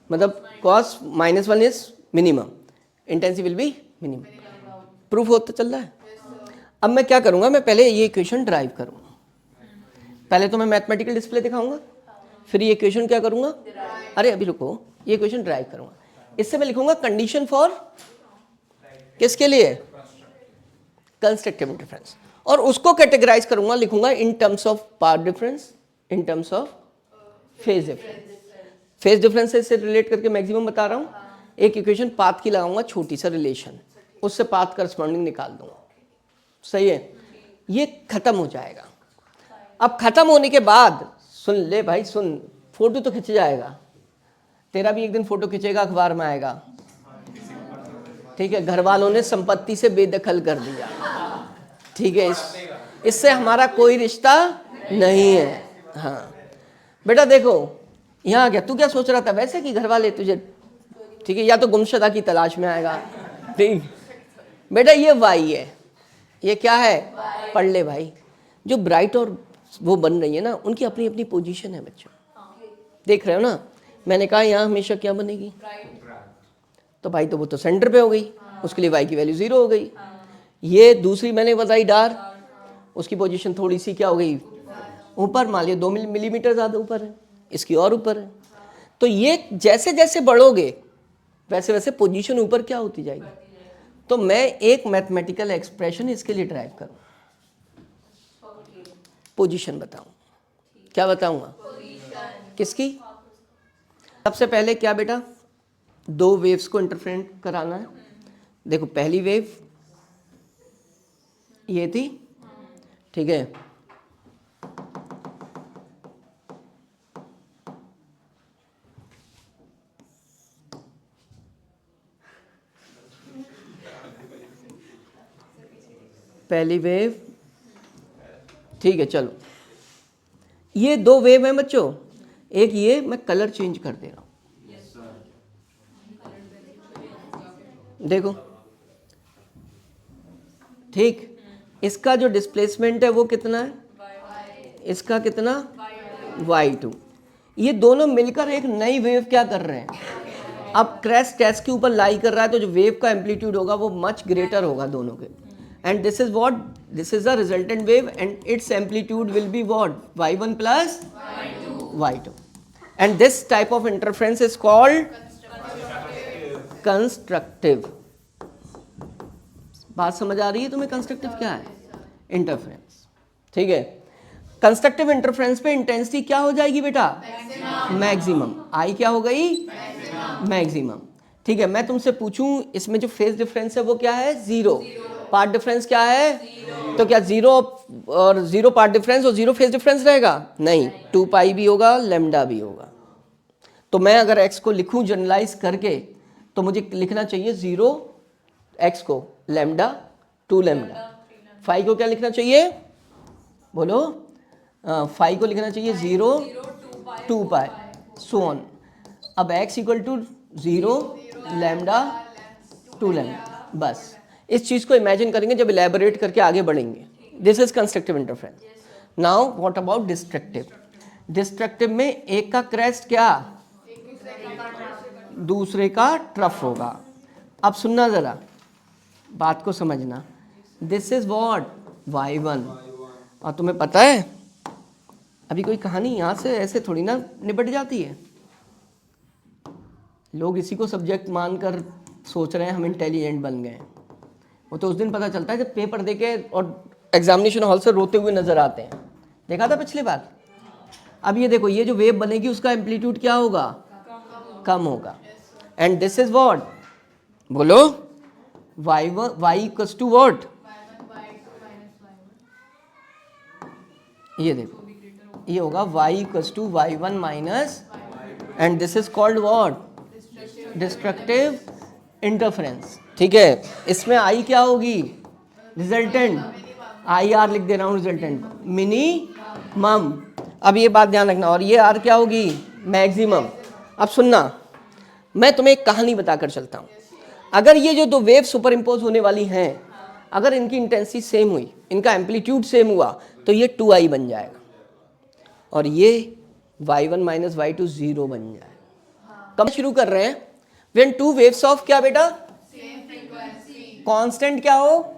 मतलब cos -1 is minimum, intensity will B minimum. Proof होता चल रहा है। अब मैं क्या करूंगा, मैं पहले ये इक्वेशन ड्राइव करूंगा, पहले तो मैं मैथमेटिकल डिस्प्ले दिखाऊंगा, फिर ये इक्वेशन क्या करूंगा, अरे अभी रुको, ये इक्वेशन ड्राइव करूंगा। इससे मैं लिखूंगा कंडीशन फॉर किसके लिए, कंस्ट्रक्टिव इंटरफेरेंस, और उसको कैटेगराइज करूंगा, लिखूंगा in terms of path difference, in terms of phase difference. Phase difference से रिलेट करके मैक्सिमम बता रहा हूं, एक इक्वेशन पाथ की लगाऊंगा, छोटी सा रिलेशन, उससे पाथ करस्पॉन्डिंग निकाल दूंगा। सही है, ये खत्म हो जाएगा। अब खत्म होने के बाद सुन ले भाई, सुन, फोटो तो खिंच जाएगा, तेरा भी एक दिन फोटो खिंचेगा, अखबार में आएगा। ठीक है, घर वालों ने संपत्ति से बेदखल कर दिया, ठीक है, इससे हमारा कोई रिश्ता नहीं है। हाँ बेटा देखो, यहाँ क्या तू क्या सोच रहा था वैसे कि घर वाले तुझे, ठीक है, या तो गुमशुदा की तलाश में आएगा। ठीक बेटा, ये वाई है, ये क्या है, पढ़ ले भाई। जो ब्राइट और वो बन रही है ना, उनकी अपनी अपनी पोजीशन है बच्चों, देख रहे हो ना। मैंने कहा यहाँ हमेशा क्या बनेगी, तो भाई तो वो तो सेंटर पे हो गई, उसके लिए वाई की वैल्यू 0 हो गई। ये दूसरी मैंने बताई डार्क, उसकी पोजीशन थोड़ी सी क्या हो गई, ऊपर, मान लिया 2 मिलीमीटर ज़्यादा ऊपर है, इसकी और ऊपर है। तो ये जैसे जैसे बढ़ोगे वैसे वैसे पोजीशन ऊपर क्या होती जाएगी। तो मैं एक मैथमेटिकल एक्सप्रेशन इसके लिए ड्राइव करूँ, पोजीशन बताऊँ, क्या बताऊँगा, किसकी। सबसे पहले क्या बेटा, 2 वेव्स को इंटरफेरेंट कराना है। देखो पहली वेव ये थी, ठीक है, पहली वेव, ठीक है, चलो ये 2 वेव हैं बच्चों। एक ये मैं कलर चेंज कर दे रहा हूं, देखो, ठीक, इसका जो डिस्प्लेसमेंट है वो कितना है, इसका कितना, y2। ये दोनों मिलकर एक नई वेव क्या कर रहे हैं, अब क्रेस्ट टेस्ट के ऊपर लाई कर रहा है, तो जो वेव का एम्पलीट्यूड होगा वो मच ग्रेटर होगा दोनों के। And this is what, this is the resultant wave and it's amplitude will be what, y1 plus y2। And this type of interference is called constructive. बात समझ आ रही है तुम्हें, कंस्ट्रक्टिव क्या है, इंटरफेरेंस। ठीक है, कंस्ट्रक्टिव इंटरफेरेंस पे इंटेंसिटी क्या हो जाएगी बेटा, मैक्सिमम। आई क्या हो गई, मैक्सिमम। ठीक है, मैं तुमसे पूछूं इसमें जो फेज डिफरेंस है वो क्या है, 0, पाथ डिफरेंस क्या है, तो क्या 0 और 0 पार्ट डिफरेंस और 0 फेज डिफरेंस रहेगा? नहीं, 2 पाई भी होगा, लैम्डा भी होगा। तो मैं अगर x को लिखूं जनरलाइज करके तो मुझे लिखना चाहिए 0 x को लैम्डा 2 लैम्डा। फाई को क्या लिखना चाहिए? बोलो। फाई को लिखना चाहिए 0 2 पाई सो ऑन। अब x equal to 0 lambda 2 lambda. बस इस चीज़ को इमेजिन करेंगे जब इलेबोरेट करके आगे बढ़ेंगे। This is constructive interference. Now what about destructive? Destructive में एक का क्रेस्ट क्या, दूसरे का ट्रफ होगा। अब सुनना ज़रा, बात को समझना। This is what y1। और तुम्हें पता है अभी कोई कहानी यहाँ से ऐसे थोड़ी ना निपट जाती है। लोग इसी को सब्जेक्ट मानकर सोच रहे हैं हम इंटेलिजेंट बन गए। वो तो उस दिन पता चलता है जब पेपर देके और एग्जामिनेशन हॉल से रोते हुए नजर आते हैं। देखा था पिछली बार? अब ये देखो, ये जो वेव बनेगी उसका एम्पलीट्यूड क्या होगा? कम होगा। And this is what? बोलो। y equals to what? ये देखो, ये होगा y equals to y1 minus, and this is called what? Destructive interference. ठीक है, इसमें I क्या होगी? रिजल्टेंट। IR लिख दे रहा हूँ रिजल्टेंट को, मिनिमम। अब ये बात ध्यान रखना। और ये R क्या होगी? मैक्सिमम। अब सुनना, मैं तुम्हें एक कहानी बताकर चलता हूँ। अगर ये जो दो वेव सुपर इम्पोज होने वाली हैं, अगर इनकी इंटेंसिटी सेम हुई, इनका एम्पलीट्यूड सेम हुआ, तो ये 2I बन जाएगा और ये y1 माइनस y2 0 बन जाएगा। कब शुरू कर रहे हैं? व्हेन टू वेव्स ऑफ क्या बेटा? कांस्टेंट क्या हो?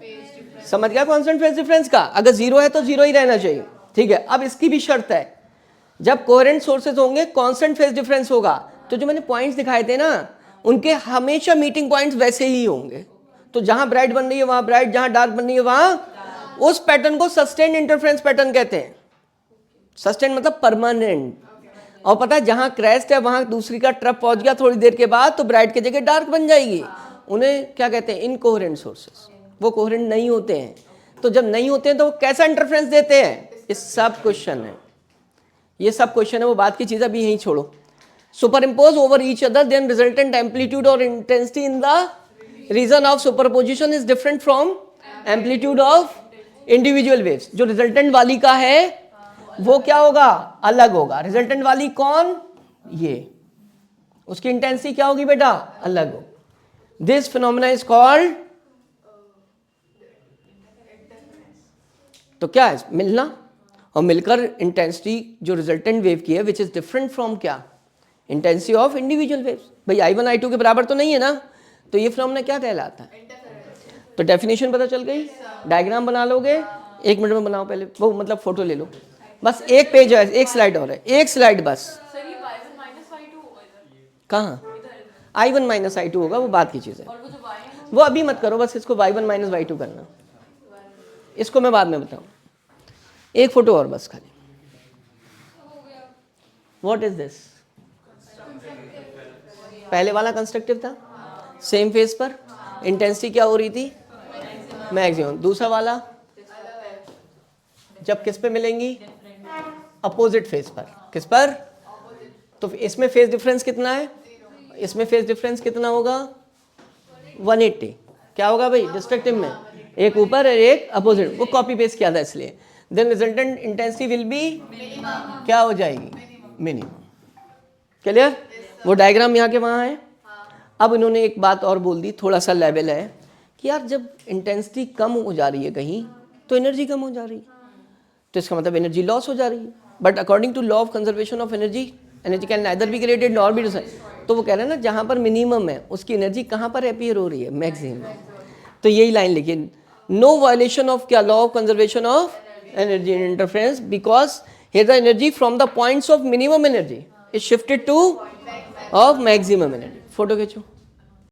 समझ गया कांस्टेंट फेज डिफरेंस का? अगर 0 है तो 0 ही रहना चाहिए। ठीक है, अब इसकी भी शर्त है, जब कोहेरेंट सोर्सेज होंगे कांस्टेंट फेज डिफरेंस होगा। तो जो मैंने पॉइंट्स दिखाए थे ना, उनके हमेशा मीटिंग पॉइंट्स वैसे ही होंगे। तो जहां ब्राइट बन रही है वहां ब्राइट, जहां डार्क बन रही है वहां, उस पैटर्न को सस्टेन्ड इंटरफेरेंस पैटर्न कहते हैं। सस्टेन्ड मतलब परमानेंट। और पता है जहां क्रेस्ट है वहां दूसरी का ट्रफ पहुंच गया थोड़ी देर के बाद, तो ब्राइट की जगह डार्क बन जाएगी। उन्हें क्या कहते हैं? Incoherent sources. वो कोहेरेंट नहीं होते हैं। तो जब नहीं होते हैं तो वो कैसा इंटरफेरेंस देते हैं? ये सब क्वेश्चन है, ये सब क्वेश्चन है। वो बात की चीज अभी यहीं छोड़ो। Superimpose over each other, then resultant amplitude और intensity in the region of superposition is different from amplitude of individual waves. जो रिजल्टेंट वाली का है वो क्या होगा? अलग होगा। रिजल्टेंट वाली कौन? ये। उसकी इंटेंसिटी क्या होगी बेटा? अलग हो। दिस फिनोमेना इज कॉल्ड, तो क्या है? मिलना। और मिलकर इंटेंसिटी जो रिजल्टेंट वेव की है विच इज डिफरेंट फ्रॉम क्या? Intensity of individual waves. भाई I1 I2 के बराबर तो नहीं है ना, तो ये फिनोमेना क्या कहलाता है? तो डेफिनेशन पता चल गई। डायग्राम बना लोगे? 1 मिनट में बनाओ पहले, वो मतलब फोटो ले लो। बस एक पेज है, एक स्लाइड और है, एक स्लाइड बस। कहाँ? I1 माइनस I2 होगा, वो बात की चीज़ है। वो अभी मत करो, बस इसको y1 माइनस y2 करना, इसको मैं बाद में बताऊँ। एक फोटो और बस खाली। What is this? पहले वाला कंस्ट्रक्टिव था, सेम फेज पर इंटेंसिटी क्या हो रही थी? मैक्सिमम। दूसरा वाला जब किस पे मिलेंगी? अपोजिट फेज पर। किस पर? तो इसमें फेज डिफरेंस कितना है? इसमें फेज डिफरेंस कितना होगा? 180। क्या होगा भाई डिस्ट्रक्टिव में? एक ऊपर और एक अपोजिट। वो कॉपी पेस्ट किया था इसलिए। Then resultant intensity will be क्या हो जाएगी? मिनिमम। क्लियर? वो डायग्राम यहाँ के वहाँ है। अब इन्होंने एक बात और बोल दी, थोड़ा सा लेवल है कि यार जब इंटेंसिटी कम हो जा रही है कहीं तो एनर्जी कम हो जा रही है, तो इसका मतलब एनर्जी लॉस हो जा रही है। But according to law of conservation of energy, energy can neither be created nor be destroyed. तो वो कह रहे हैं ना जहाँ पर मिनिमम है उसकी एनर्जी कहाँ पर अपीयर हो रही है? मैक्सिमम। तो यही लाइन लिखिए, नो वायलेशन ऑफ क्या? Law of conservation of energy in interference, because here the energy from the points of minimum energy is shifted two of maximum energy. Photo खींचो।